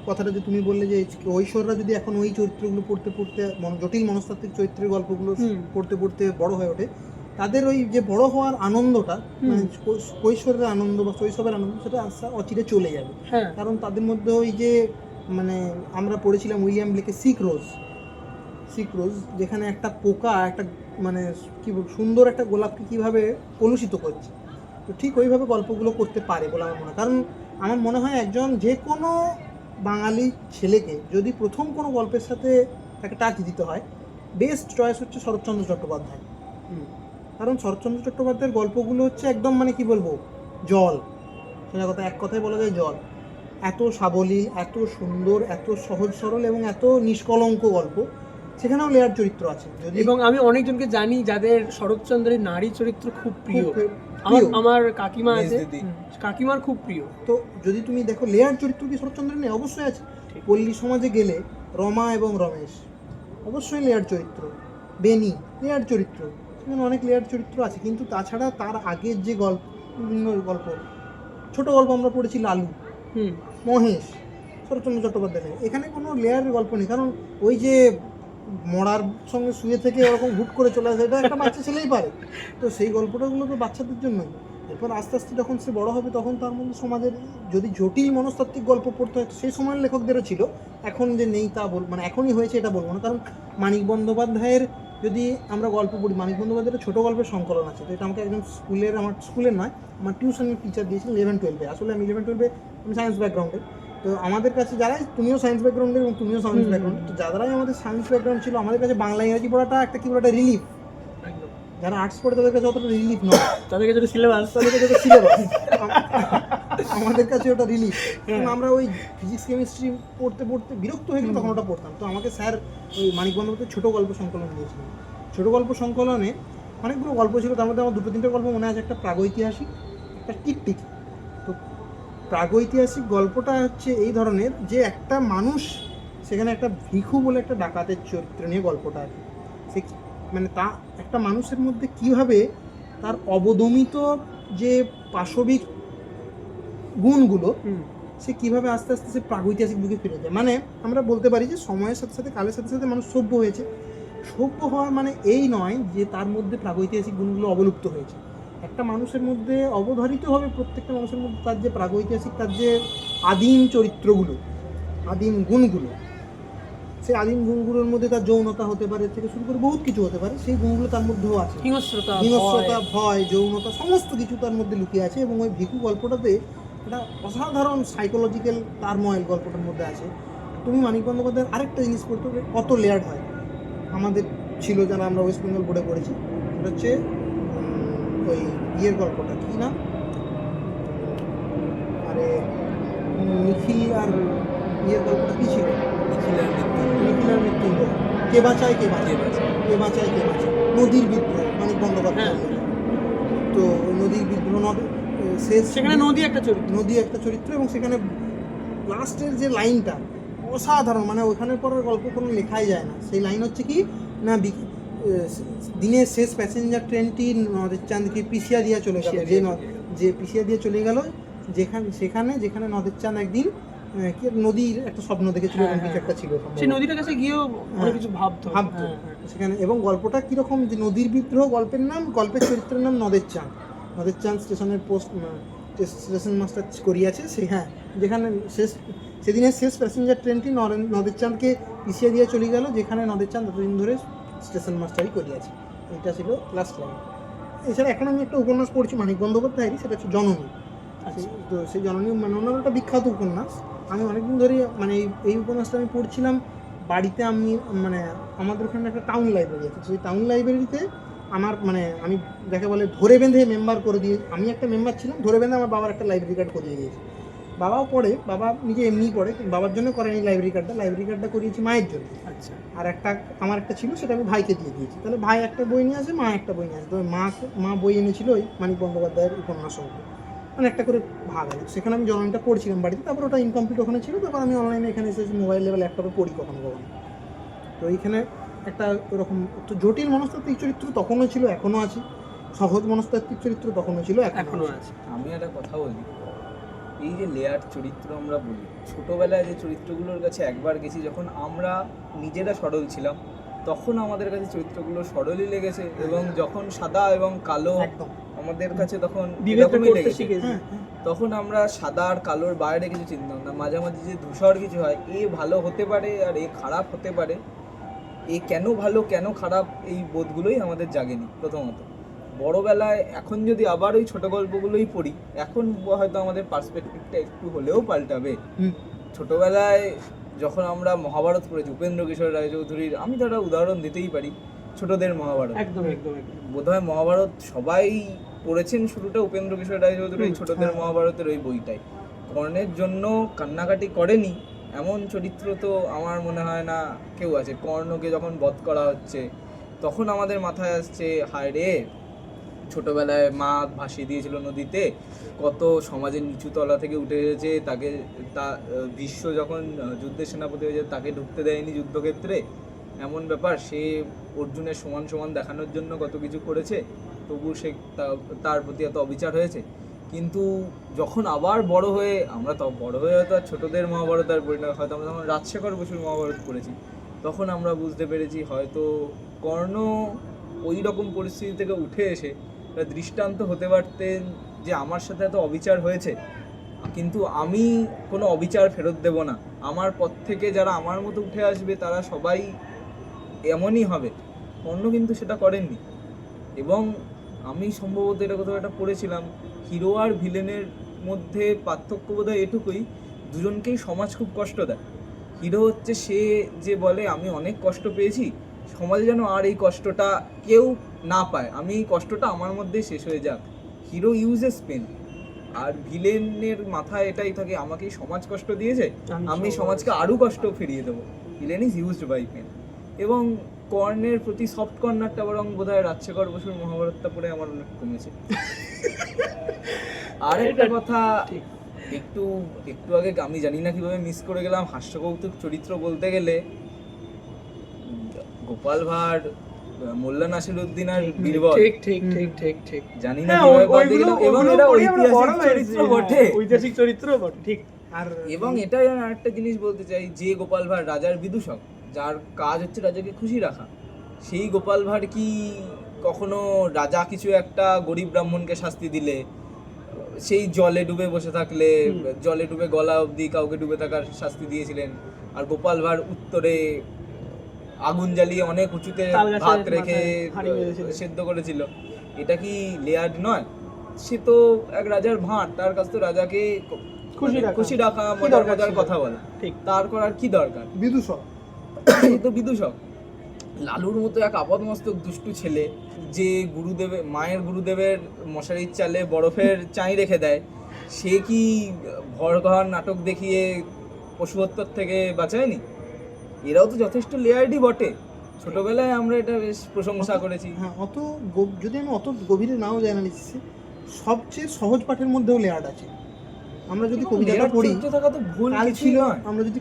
কথাটা যে তুমি বললে যে ঐশ্বররা যদি এখন ওই চরিত্রগুলো পড়তে পড়তে জটিল মনস্তাত্ত্বিক চরিত্রের গল্পগুলো পড়তে পড়তে বড় হয়ে ওঠে, তাদের ওই যে বড় হওয়ার আনন্দটা, মানে কৈশোরের আনন্দ বা শৈশবের আনন্দ, সেটা আস্তে অচিরে চলে যাবে। কারণ তাদের মধ্যে ওই যে মানে আমরা পড়েছিলাম উইলিয়াম ব্লেকের সিক রোজ, যেখানে একটা পোকা একটা মানে কি সুন্দর একটা গোলাপকে কীভাবে কলুষিত করছে, তো ঠিক ওইভাবে গল্পগুলো করতে পারে বলে আমার মনে হয়। কারণ আমার মনে হয় একজন যে কোনো বাঙালি ছেলেকে যদি প্রথম কোনো গল্পের সাথে তাকে টাচ দিতে হয়, বেস্ট চয়েস হচ্ছে শরৎচন্দ্র চট্টোপাধ্যায়। কারণ শরৎচন্দ্র চট্টোপাধ্যায়ের গল্পগুলো হচ্ছে একদম মানে কি বলবো, জল, সোজা কথা, এক কথায় বলা যায় জল। এত সাবলীল, এত সুন্দর, এত সহজ সরল এবং এত নিষ্কলঙ্ক গল্প, সেখানেও লেয়ার চরিত্র আছে। এবং আমি অনেকজনকে জানি যাদের শরৎচন্দ্রের নারী চরিত্র খুব প্রিয়, আমার কাকিমা আছে, কাকিমার খুব প্রিয়। তো যদি তুমি দেখো লেয়ার চরিত্র কি শরৎচন্দ্রের নেই? অবশ্যই আছে। পল্লী সমাজে গেলে রমা এবং রমেশ অবশ্যই লেয়ার চরিত্র, বেনি লেয়ার চরিত্র, সেখানে অনেক লেয়ার চরিত্র আছে। কিন্তু তাছাড়া তার আগের যে বিভিন্ন গল্প, ছোট গল্প আমরা পড়েছি লালু, মহেশ, শরৎচন্দ্র চট্টোপাধ্যায়, এখানে কোনো লেয়ারের গল্প নেই। কারণ ওই যে মরার সঙ্গে শুয়ে থেকে ওরকম হুট করে চলে আসে, এটা একটা বাচ্চা ছেলেই পারে। তো সেই গল্পটাগুলো তো বাচ্চাদের জন্যই। এরপর আস্তে আস্তে যখন সে বড় হবে তখন তার মধ্যে সমাজের যদি জটিল মনস্তাত্ত্বিক গল্প পড়তে হয়, সেই সময়ের লেখকদেরও ছিল, এখন যে নেই তা মানে এখনই হয়েছে এটা বলবো না। কারণ মানিক বন্দ্যোপাধ্যায়ের যদি আমরা গল্প পড়ি, মানিক বন্দ্যোপাধ্যায়ের ছোটো গল্পের সংকলন আছে, তো এটা আমাকে একজন আমার স্কুলের নয়, আমার টিউশনের টিচার দিয়েছিলেন 11-12-এ। আসলে আমি 11-12-এ আমি সায়েন্স ব্যাকগ্রাউন্ডের, তো আমাদের কাছে যারাই, তুমিও সায়েন্স ব্যাকগ্রাউন্ডের এবং তুমিও সায়েন্স ব্যাকগ্রাউন্ড, তো যারাই আমাদের সায়েন্স ব্যাকগ্রাউন্ড ছিল, আমাদের কাছে বাংলা ইংরাজি পড়াটা একটা কি বলে রিলিফ। যারা আর্টস পড়ে তাদের কাছে অতটা রিলিফ নয়, তাদের কাছে সিলেবাস, তাদের কাছে সিলেবাস। আমাদের কাছে ওটা রিলিফ। আমরা ওই ফিজিক্স কেমিস্ট্রি পড়তে পড়তে বিরক্ত হয়ে গেলে তখন ওটা পড়তাম। তো আমাকে স্যার ওই মানিক বন্দ্যোপাধ্যায় ছোটো গল্প সংকলন দিয়েছিলেন। ছোটো গল্প সংকলনে অনেকগুলো গল্প ছিল, তার মধ্যে আমার 2-3টে গল্প মনে আছে, একটা প্রাগৈতিহাসিক, একটা টিকটিকি। তো প্রাগৈতিহাসিক গল্পটা হচ্ছে এই ধরনের যে একটা মানুষ, সেখানে একটা ভিখু বলে একটা ডাকাতের চরিত্র নিয়ে গল্পটা আছে। সে মানে তা একটা মানুষের মধ্যে কীভাবে তার অবদমিত যে পাশবিক গুণগুলো সে কীভাবে আস্তে আস্তে সে প্রাগৈতিহাসিক যুগে ফিরে যায়। মানে আমরা বলতে পারি যে সময়ের সাথে সাথে কালের সাথে সাথে মানুষ সভ্য হয়েছে। সভ্য হওয়ার মানে এই নয় যে তার মধ্যে প্রাগৈতিহাসিক গুণগুলো অবলুপ্ত হয়েছে। একটা মানুষের মধ্যে অবধারিতভাবে প্রত্যেকটা মানুষের মধ্যে তার যে প্রাগৈতিহাসিক, তার যে আদিম চরিত্রগুলো, আদিম গুণগুলো, সেই আদিম গুণগুলোর মধ্যে তার যৌনতা হতে পারে থেকে শুরু করে বহুত কিছু হতে পারে, সেই গুণগুলো তার মধ্যেও আছে। হিংস্রতা, ভয়, যৌনতা সমস্ত কিছু তার মধ্যে লুকিয়ে আছে। এবং ওই ভিখু গল্পটাতে একটা অসাধারণ সাইকোলজিক্যাল টার্ময়েল গল্পটার মধ্যে আছে। তুমি মানিক বন্দ্যোপাধ্যায়ের আরেকটা জিনিস করতে হবে, কত লেয়ার্ড হয়। আমাদের ছিল যারা আমরা ওয়েস্ট বেঙ্গল বোর্ডে পড়েছি, সেটা হচ্ছে ওই ইয়ের গল্পটা কী না, আরে নিখিল আর ইয়ের গল্পটা কী ছিল, নিখিলের মৃত্যুঞ্জয়, কে বাঁচায় কে বাঁচায়, কে বাঁচায় কে বাঁচায়, নদীর বিদ্রোহ মানিক বন্দ্যোপাধ্যায়। তো নদীর বিদ্রোহ শেষ, সেখানে নদী একটা চরিত্র এবং সেখানে লাস্টের যে লাইনটা অসাধারণ, মানে ওখানের পরের গল্প কোনো লেখাই যায় না। সেই লাইন হচ্ছে কি না, দিনের শেষ প্যাসেঞ্জার ট্রেনটি নদের চাঁদকে পিছিয়ে দিয়ে চলে গেল, যে পিছিয়ে দিয়ে চলে গেল যেখানে নদের চাঁদ একদিন কি নদীর একটা স্বপ্ন দেখেছিল, কিছু একটা ছিল, সেই নদীটার কাছে গিয়েও অনেক কিছু ভাবতো সেখানে। এবং গল্পটা কীরকম, যে নদীর বিদ্রোহ গল্পের নাম, গল্পের চরিত্রের নাম নদের চাঁদ। নদের চাঁদ স্টেশনের স্টেশন মাস্টার করিয়াছে সেই, যেখানে সেদিনের শেষ প্যাসেঞ্জার ট্রেনটি নদের চাঁদকে পিছিয়ে দিয়ে চলে গেল, যেখানে নদের চাঁদ এতদিন ধরে স্টেশন মাস্টারই করিয়াছে। এইটা ছিল লাস্ট লাইন। এছাড়া এখন আমি একটা উপন্যাস পড়ছি মানিক বন্দ্যোপাধ্যায়েরই, সেটা হচ্ছে জননী। তো সেই জননী মানে ওনার একটা বিখ্যাত উপন্যাস। আমি অনেকদিন ধরে মানে এই উপন্যাসটা আমি পড়ছিলাম বাড়িতে। আমি মানে আমাদের ওখানে একটা টাউন লাইব্রেরি আছে, সেই টাউন লাইব্রেরিতে আমার মানে আমি যাকে বলে ধরে বেঁধে মেম্বার করে দিয়ে, আমি একটা মেম্বার ছিলাম, ধরে বেঁধে আমার বাবার একটা লাইব্রেরি কার্ড করিয়ে দিয়েছি। বাবাও পড়ে, বাবা নিজে এমনিই পড়ে, বাবার জন্য করেনি লাইব্রেরি কার্ডটা করিয়েছি মায়ের জন্য। আচ্ছা। আর আমার একটা ছিল, সেটা আমি ভাইকে দিয়ে দিয়েছি। তাহলে ভাই একটা বই নিয়ে আসে, মা একটা বই নিয়ে আসে। তবে মা বই এনেছিল ওই মানিক বন্দ্যোপাধ্যায়ের উপন্যাস অঙ্ক, মানে একটা করে ভাগ আছে। সেখানে আমি জননীটা পড়ছিলাম বাড়িতে, তারপর ওটা ইনকমপ্লিট ওখানে ছিল, তারপর আমি অনলাইনে এখানে এসেছি, মোবাইল লেভেল ল্যাপটপে পড়ি কখনো কখনো। তো এইখানে একটা ওরকম একটু জটিল মনস্তাত্ত্বিক চরিত্র তখনও ছিল, এখনও আছে। সহজ মনস্তাত্ত্বিক চরিত্র তখনও ছিল, এখনও আছে। আমি একটা কথা বলি, এই যে লেয়ার চরিত্র আমরা বলি, ছোটোবেলায় যে চরিত্রগুলোর কাছে একবার গেছি, যখন আমরা নিজেরা সরল ছিলাম তখন আমাদের কাছে চরিত্রগুলো সরলই লেগেছে, এবং যখন সাদা এবং কালো আমাদের কাছে তখন এরকমই লেগেছে, তখন আমরা সাদা আর কালোর বাইরে কিছু চিনতাম না। মাঝামাঝি যে ধূসর কিছু হয়, এ ভালো হতে পারে আর এ খারাপ হতে পারে, এ কেন ভালো কেন খারাপ, এই বোধগুলোই আমাদের জাগেনি প্রথমত। বড়বেলায় এখন যদি আবার ওই ছোটো গল্পগুলোই পড়ি, এখন হয়তো আমাদের পার্সপেক্টিভটা একটু হলেও পাল্টাবে। ছোটোবেলায় যখন আমরা মহাভারত পড়েছি, উপেন্দ্র কিশোর রায়চৌধুরীর, আমি তো একটা উদাহরণ দিতেই পারি, ছোটদের মহাভারত। একদম। বোধহয় মহাভারত সবাই পড়েছেন, শুরুটা উপেন্দ্র কিশোর রায়চৌধুরীর ছোটদের মহাভারতের ওই বইটাই। কর্ণের জন্য কান্নাকাটি করেনি এমন চরিত্র তো আমার মনে হয় না কেউ আছে। কর্ণকে যখন বধ করা হচ্ছে তখন আমাদের মাথায় আসছে, হায় রে, ছোটবেলায় মা ভাসিয়ে দিয়েছিল নদীতে, কত সমাজের নিচু তলা থেকে উঠে এসেছে, তাকে ভীষ্ম যখন যুদ্ধের সেনাপতি হয়েছে তাকে ঢুকতে দেয়নি যুদ্ধক্ষেত্রে, এমন ব্যাপার। সে অর্জুনের সমান সমান দেখানোর জন্য কত কিছু করেছে, তবু সে তার প্রতি এত অবিচার হয়েছে। কিন্তু যখন আবার বড় হয়ে, আমরা তো বড় হয়ে হয়তো আর ছোটদের মহাভারত আর পড়ি না, হয়তো আমরা যখন রাজশেখর বসুর মহাভারত পড়েছি, তখন আমরা বুঝতে পেরেছি হয়তো কর্ণ ওই রকম পরিস্থিতি থেকে উঠে এসে দৃষ্টান্ত হতে পারতেন যে আমার সাথে এত অবিচার হয়েছে, কিন্তু আমি কোনো অবিচার ফেরত দেব না, আমার পথ থেকে যারা আমার মতো উঠে আসবে তারা সবাই এমনই হবে। কর্ণ কিন্তু সেটা করেননি। এবং আমি সম্ভবত এটা কোথাও একটা পড়েছিলাম, হিরো আর ভিলেনের মধ্যে পার্থক্য বোধহয় এটুকুই, দুজনকেই সমাজ খুব কষ্ট দেয়। হিরো হচ্ছে সে যে বলে আমি অনেক কষ্ট পেয়েছি, সমাজে যেন আর এই কষ্টটা কেউ না পায়, আমি এই কষ্টটা আমার মধ্যেই শেষ হয়ে যাক। Hero uses pen. আর ভিলেনের মাথায় এটাই থাকে, আমাকে সমাজ কষ্ট দিয়েছে, আমি সমাজকে আরো কষ্ট ফিরিয়ে দেবো। Villain is used by pain. এবং কর্ণের প্রতি সফট কর্নারটা বরং বোধহয় রাজশেখর বসুর মহাভারতটা পড়ে আমার অনেক কমেছে। আর একটা কথা, একটু একটু আগে আমি জানি না কিভাবে মিস করে গেলাম, হাস্যকৌতুক চরিত্র বলতে গেলে গোপাল ভাঁড়, মোল্লা নাসিরুদ্দিন আর বীরবল। ঠিক ঠিক ঠিক ঠিক ঠিক জানি না কিভাবে বাদ দিয়ে গেলাম, এবং এটা ঐতিহাসিক চরিত্র বটে, ঐতিহাসিক চরিত্র বটে, ঠিক। আর এবং এটাই আমি আরেকটা জিনিস বলতে চাই, যে গোপাল ভাঁড় রাজার বিদূষক, যার কাজ হচ্ছে রাজাকে খুশি রাখা, সেই গোপাল ভাঁড় কি কখনো রাজা কিছু একটা গরিব ব্রাহ্মণকে শাস্তি দিলে সেই জলে ডুবে বসে থাকলে, জলে ডুবে গলা অবধি কাউকে ডুবে থাকার শাস্তি দিয়েছিলেন, আর গোপাল ভাঁড় উত্তরে আগুন জ্বালিয়ে অনেক উঁচুতে ভাত রেখে সেদ্ধ করেছিল, এটা কি লেয়ার্ড নয়? সে তো এক রাজার ভাঁড়, তার কাছ তো রাজাকে খুশি রাখা, মজার মজার কথা বলা, ঠিক। তার করার কি দরকার? বিদূষক, এই তো বিদূষক। লালুর মতো এক আপাদমস্তক দুষ্টু ছেলে, যে মায়ের গুরুদেবের মশারির চালে বরফের চাই রেখে দেয়, সে কি ভরঘর নাটক দেখিয়ে পশুহত্যার থেকে বাঁচায়নি? এরাও তো যথেষ্ট লেয়ার্ডই বটে। ছোটবেলায় আমরা এটা বেশ প্রশংসা করেছি। হ্যাঁ, যদি আমি অত গভীরে নাও যাই অ্যানালিসিসে, সবচেয়ে সহজ পাঠের মধ্যেও লেয়ার্ড আছে। আমরা যদি কবিতাটা পড়ি, কাল ছিল, আমরা যদি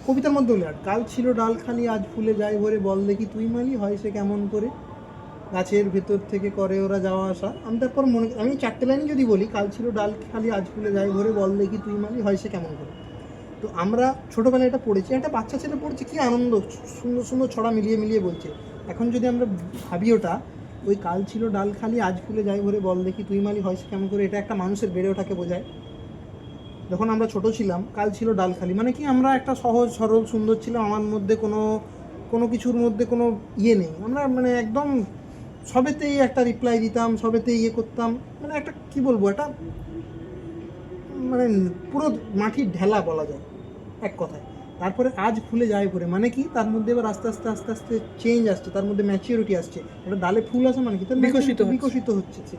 কবিতার মধ্যেও লেয়ার্ড, কাল ছিল ডাল খালি আজ ফুলে যায় ভরে, বল দেখি তুই মালি হয় সে কেমন করে, গাছের ভেতর থেকে করে ওরা যাওয়া আসা। আমি তারপর আমি 4টে লাইনে যদি বলি, কাল ছিল ডাল খালি আজ ফুলে যায় ভরে, বল দেখি তুই মালি হয় সে কেমন করে। তো আমরা ছোটোবেলায় এটা পড়েছি, একটা বাচ্চা ছেলে পড়ছে, কি আনন্দ, সুন্দর সুন্দর ছড়া মিলিয়ে মিলিয়ে বলছে। এখন যদি আমরা ভাবি ওটা, ওই কাল ছিল ডাল খালি আজ ফুলে যাই ভরে, বল দেখি তুই মালি হয় সে কেমন করে, এটা একটা মানুষের বেড়ে ওঠাকে বোঝায়। যখন আমরা ছোট ছিলাম, কাল ছিল ডাল খালি মানে কি, আমরা একটা সহজ সরল সুন্দর ছিলাম, আমার মধ্যে কোনো কিছুর মধ্যে কোনো ইয়ে নেই, আমরা মানে একদম সবেতেই একটা রিপ্লাই দিতাম, সবেতেই ইয়ে করতাম, মানে একটা কি বলবো, একটা মানে পুরো মাটির ঢেলা বলা যায় এক কথায়। তারপরে আজ ফুলে যায় ভরে মানে কি, তার মধ্যে এবার আস্তে আস্তে আস্তে আস্তে চেঞ্জ আসছে, তার মধ্যে ম্যাচিউরিটি আসছে। একটা ডালে ফুল আসে মানে কি, তার বিকশিত হচ্ছে,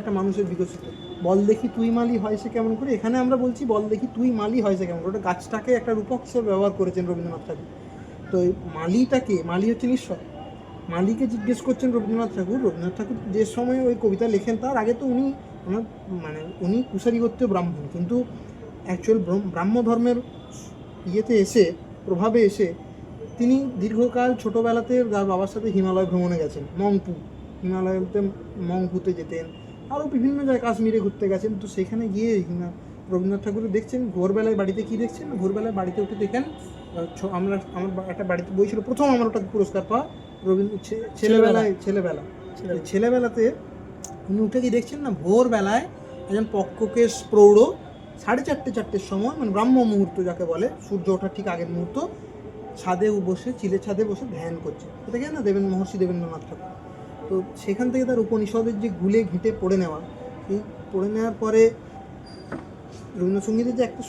একটা মানুষের বিকশিত। বল দেখি তুই মালি হয় সে কেমন করে, এখানে আমরা বলছি বল দেখি তুই মালি হয় সে কেমন করে, ওটা গাছটাকে একটা রূপক হিসেবে ব্যবহার করেছেন রবীন্দ্রনাথ ঠাকুর। তো মালি হচ্ছে নিঃস্ব, মালিকে জিজ্ঞেস করছেন রবীন্দ্রনাথ ঠাকুর। রবীন্দ্রনাথ ঠাকুর যে সময় ওই কবিতা লেখেন, তার আগে তো উনি কুশারি গোত্রীয় ব্রাহ্মণ, কিন্তু অ্যাকচুয়াল ব্রাহ্ম ধর্মের ইয়েতে এসে, প্রভাবে এসে তিনি দীর্ঘকাল ছোটোবেলাতে বাবার সাথে হিমালয় ভ্রমণে গেছেন, হিমালয়তে মংপুতে যেতেন, আরও বিভিন্ন জায়গায় কাশ্মীরে ঘুরতে গেছেন। তো সেখানে গিয়ে রবীন্দ্রনাথ ঠাকুর দেখছেন ভোরবেলায় বাড়িতে কী দেখছেন, ভোরবেলায় বাড়িতে উঠে দেখেন, আমার একটা বাড়িতে বই ছিল, প্রথম আমার ওটা পুরস্কার পাওয়া ছেলেবেলাতে উনি উঠে কি দেখছেন না, ভোরবেলায় একজন পক্ষকেশ প্রৌঢ় 4:30-4টের সময়, মানে ব্রাহ্ম মুহূর্ত যাকে বলে, সূর্য ওঠার ঠিক আগের মুহূর্ত, ছাদে বসে, চিলের ছাদে বসে ধ্যান করছে। এটা কি না মহর্ষি দেবেন্দ্রনাথ ঠাকুর। তো সেখান থেকে তার উপনিষদের যে গুলে ঘেঁটে পড়ে নেওয়া, সেই পড়ে নেওয়ার পরে রবীন্দ্রসঙ্গীতের যে একটা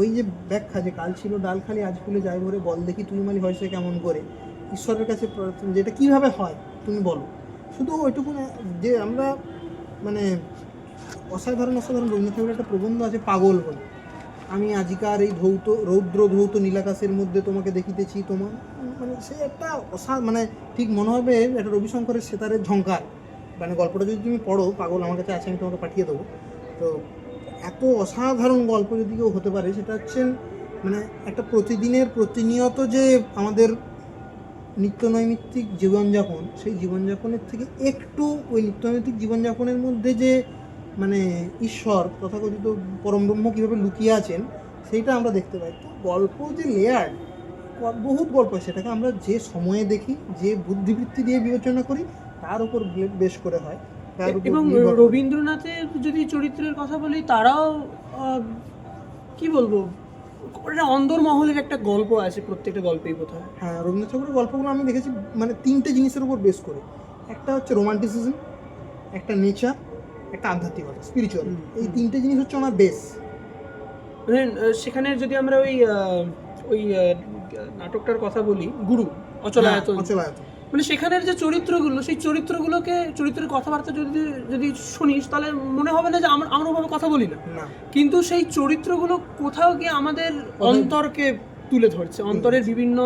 ওই যে ব্যাখ্যা, যে কাল ছিল ডাল খালি আজ ফুলে যায় ভরে, বল দেখি তুই মালি হয় সে কেমন করে, ঈশ্বরের কাছে যেটা কীভাবে হয় তুমি বলো, শুধু ওইটুকু যে আমরা মানে অসাধারণ রবীন্দ্রনাথ ঠাকুরের একটা প্রবন্ধ আছে পাগল বলে, আমি আজিকার এই রৌদ্র ধৌত নীলাকাশের মধ্যে তোমাকে দেখিতেছি, তোমার মানে সে একটা মানে ঠিক মনে হবে একটা রবিশঙ্করের সেতারের ঝঙ্কার। মানে গল্পটা যদি তুমি পড়ো, পাগল আমার কাছে আছে, আমি তোমাকে পাঠিয়ে দেবো। তো এত অসাধারণ গল্প যদি কেউ হতে পারে, সেটা হচ্ছে মানে একটা প্রতিনিয়ত যে আমাদের নিত্যনৈমিত্তিক জীবনযাপন, সেই জীবনযাপনের থেকে একটু ওই নিত্যনৈমিত্তিক জীবনযাপনের মধ্যে যে মানে ঈশ্বর তথাকথিত পরমব্রহ্ম কীভাবে লুকিয়ে আছেন, সেইটা আমরা দেখতে পাই। তো গল্প যে লেয়ার, বহুত গল্প, সেটাকে আমরা যে সময়ে দেখি, যে বুদ্ধিবৃত্তি দিয়ে বিবেচনা করি, তার উপর বেশ করে হয়। এবং রবীন্দ্রনাথের যদি চরিত্রের কথা বলি, তারাও কি বলবো, ওটা অন্দরমহলের একটা গল্প আছে প্রত্যেকটা গল্পেই বোধহয়। হ্যাঁ, রবীন্দ্রনাথ ঠাকুরের গল্পগুলো আমি দেখেছি মানে 3টে জিনিসের উপর বেস করে। একটা হচ্ছে রোমান্টিসিজম, একটা নেচার, একটা আধ্যাত্মিকতা, স্পিরিচুয়াল। এই 3টে জিনিস হচ্ছে ওনার বেস। মানে সেখানে যদি আমরা ওই নাটকটার কথা বলি, গুরু অচলায়তন, মানে সেখানের যে চরিত্রগুলো, সেই চরিত্রের কথাবার্তা যদি যদি শুনিস, তাহলে মনে হবে না যে আমরা ওভাবে কথা বলি না, না কিন্তু সেই চরিত্রগুলো কোথাও গিয়ে আমাদের অন্তরকে তুলে ধরছে, অন্তরের বিভিন্ন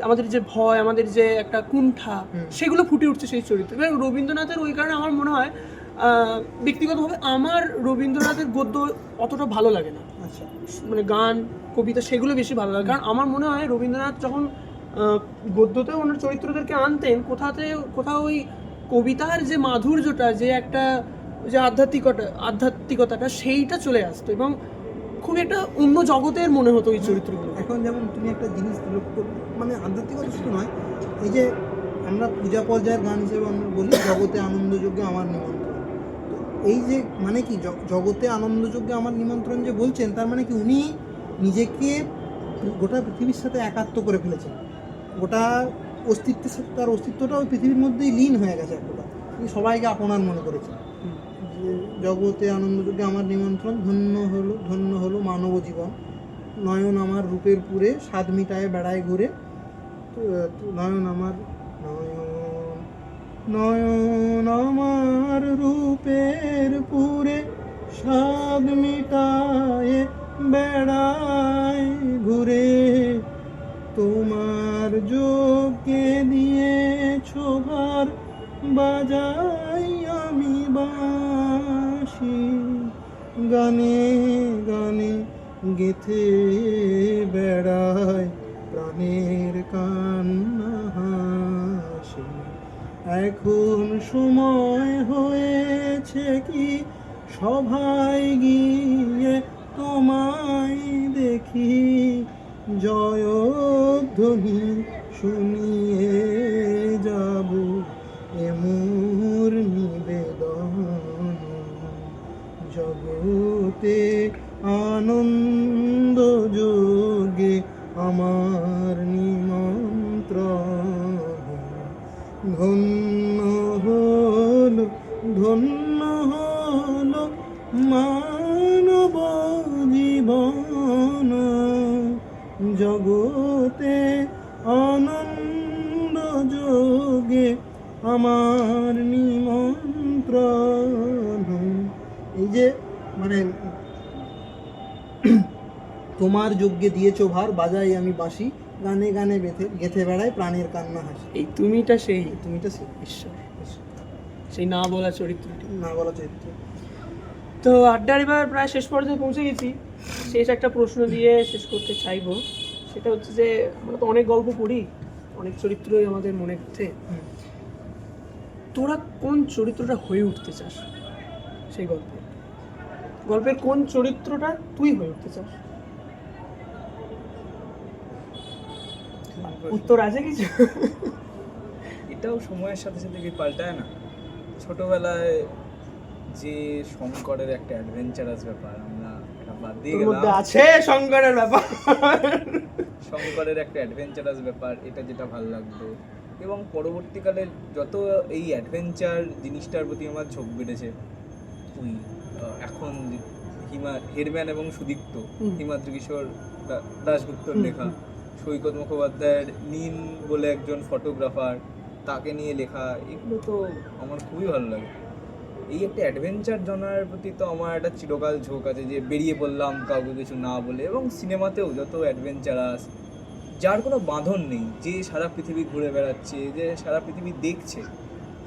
আমাদের যে ভয়, আমাদের যে একটা কুণ্ঠা, সেগুলো ফুটে উঠছে সেই চরিত্রে। এবং রবীন্দ্রনাথের ওই কারণে আমার মনে হয় ব্যক্তিগতভাবে আমার রবীন্দ্রনাথের গদ্য অতটা ভালো লাগে না, আচ্ছা মানে গান কবিতা সেগুলো বেশি ভালো লাগে। কারণ আমার মনে হয় রবীন্দ্রনাথ যখন গদ্যতেও ওনার চরিত্রদেরকে আনতেন, কোথাও ওই কবিতার যে মাধুর্যটা, যে একটা যে আধ্যাত্মিকতাটা সেইটা চলে আসতো, এবং খুব একটা অন্য জগতের মনে হতো ওই চরিত্রগুলো। এখন যেমন তুমি একটা জিনিস লক্ষ্য, মানে আধ্যাত্মিকতা শুধু নয়, এই যে আমরা পূজা পর্যায়ের গান হিসেবে আমরা বলি জগতে আনন্দযজ্ঞে আমার নিমন্ত্রণ, তো এই যে মানে কি জগতে আনন্দযজ্ঞে আমার নিমন্ত্রণ যে বলছেন, তার মানে কি উনি নিজেকে গোটা পৃথিবীর সাথে একাত্ম করে ফেলেছেন, গোটা অস্তিত্বের সাথে তার অস্তিত্বটা ওই পৃথিবীর মধ্যেই লীন হয়ে গেছে একটা, তিনি সবাইকে আপনার মনে করেছেন। যে জগতে আনন্দযজ্ঞে আমার নিমন্ত্রণ, ধন্য হলো মানব জীবন, নয়ন আমার রূপের পুরে স্বাদ মিটায় বেড়ায় ঘুরে, নয়ন আমার রূপের পুরে স্বাদ মিটায় বেড়ায় ঘুরে, তোমার যোগ্যে দিয়েছো ভার বাজাই আমি বাঁশি, গানে গানে গেথে বেড়ায় প্রাণের কান্না হাসি, এখন সময় হয়েছে কি সভায় গিয়ে তোমায় দেখি, জয়ধ্বনি শুনিয়ে যাব এমোর নিবেদন, জগতে আনন্দ যোগে আমার নিমন্ত্রণ, ধন্য হলো মানব জীবন, জগতে আনন্দ যোগে আমার নিমন্ত্রণ। এই যে মানে তোমার যজ্ঞে দিয়েছো ভার বাজাই আমি বাঁশি, গানে গানে গেথে বেড়ায় প্রাণের কান্না হাসি, এই তুমিটা সেই ঈশ্বর, সেই না বলা চরিত্রটি। না বলা চরিত্র। তো আড্ডার এবার প্রায় শেষ পর্যায়ে পৌঁছে গেছি। শেষ একটা প্রশ্ন দিয়ে শেষ করতে চাইবো, সেটা হচ্ছে যে আমরা তো অনেক গল্প পড়ি, অনেক চরিত্রই আমাদের মনে হচ্ছে, তোরা কোন চরিত্রটা হয়ে উঠতে চাস সেই গল্পের কোন চরিত্রটা তুই হয়ে উঠতে চাস? উত্তর আছে কিছু? এটাও সময়ের সাথে সাথে কি পাল্টায় না? ছোটবেলায় যে শঙ্করের একটা অ্যাডভেঞ্চারাস ব্যাপার, আমরা এটা বাদ দিয়ে তোর মধ্যে গেলাম, আছে শঙ্করের ব্যাপার, শঙ্করের একটা অ্যাডভেঞ্চারাস ব্যাপার, এটা যেটা ভালো লাগতো। এবং পরবর্তীকালে যত এই অ্যাডভেঞ্চার জিনিসটার প্রতি আমার ঝোঁক বেড়েছে, ওই এখন হেরম্যান এবং সুদীপ্ত, হিমাদ্রি কিশোর দাশগুপ্তর লেখা, সৈকত মুখোপাধ্যায়ের নীল বলে একজন ফটোগ্রাফার, তাকে নিয়ে লেখা, এগুলো তো আমার খুবই ভালো লাগে। এই একটা অ্যাডভেঞ্চার জনার প্রতি তো আমার একটা চিরকাল ঝোঁক আছে, যে বেরিয়ে পড়লাম কাউকে কিছু না বলে। এবং সিনেমাতেও যত অ্যাডভেঞ্চারাস, যার কোনো বাঁধন নেই, যে সারা পৃথিবী ঘুরে বেড়াচ্ছে, যে সারা পৃথিবী দেখছে,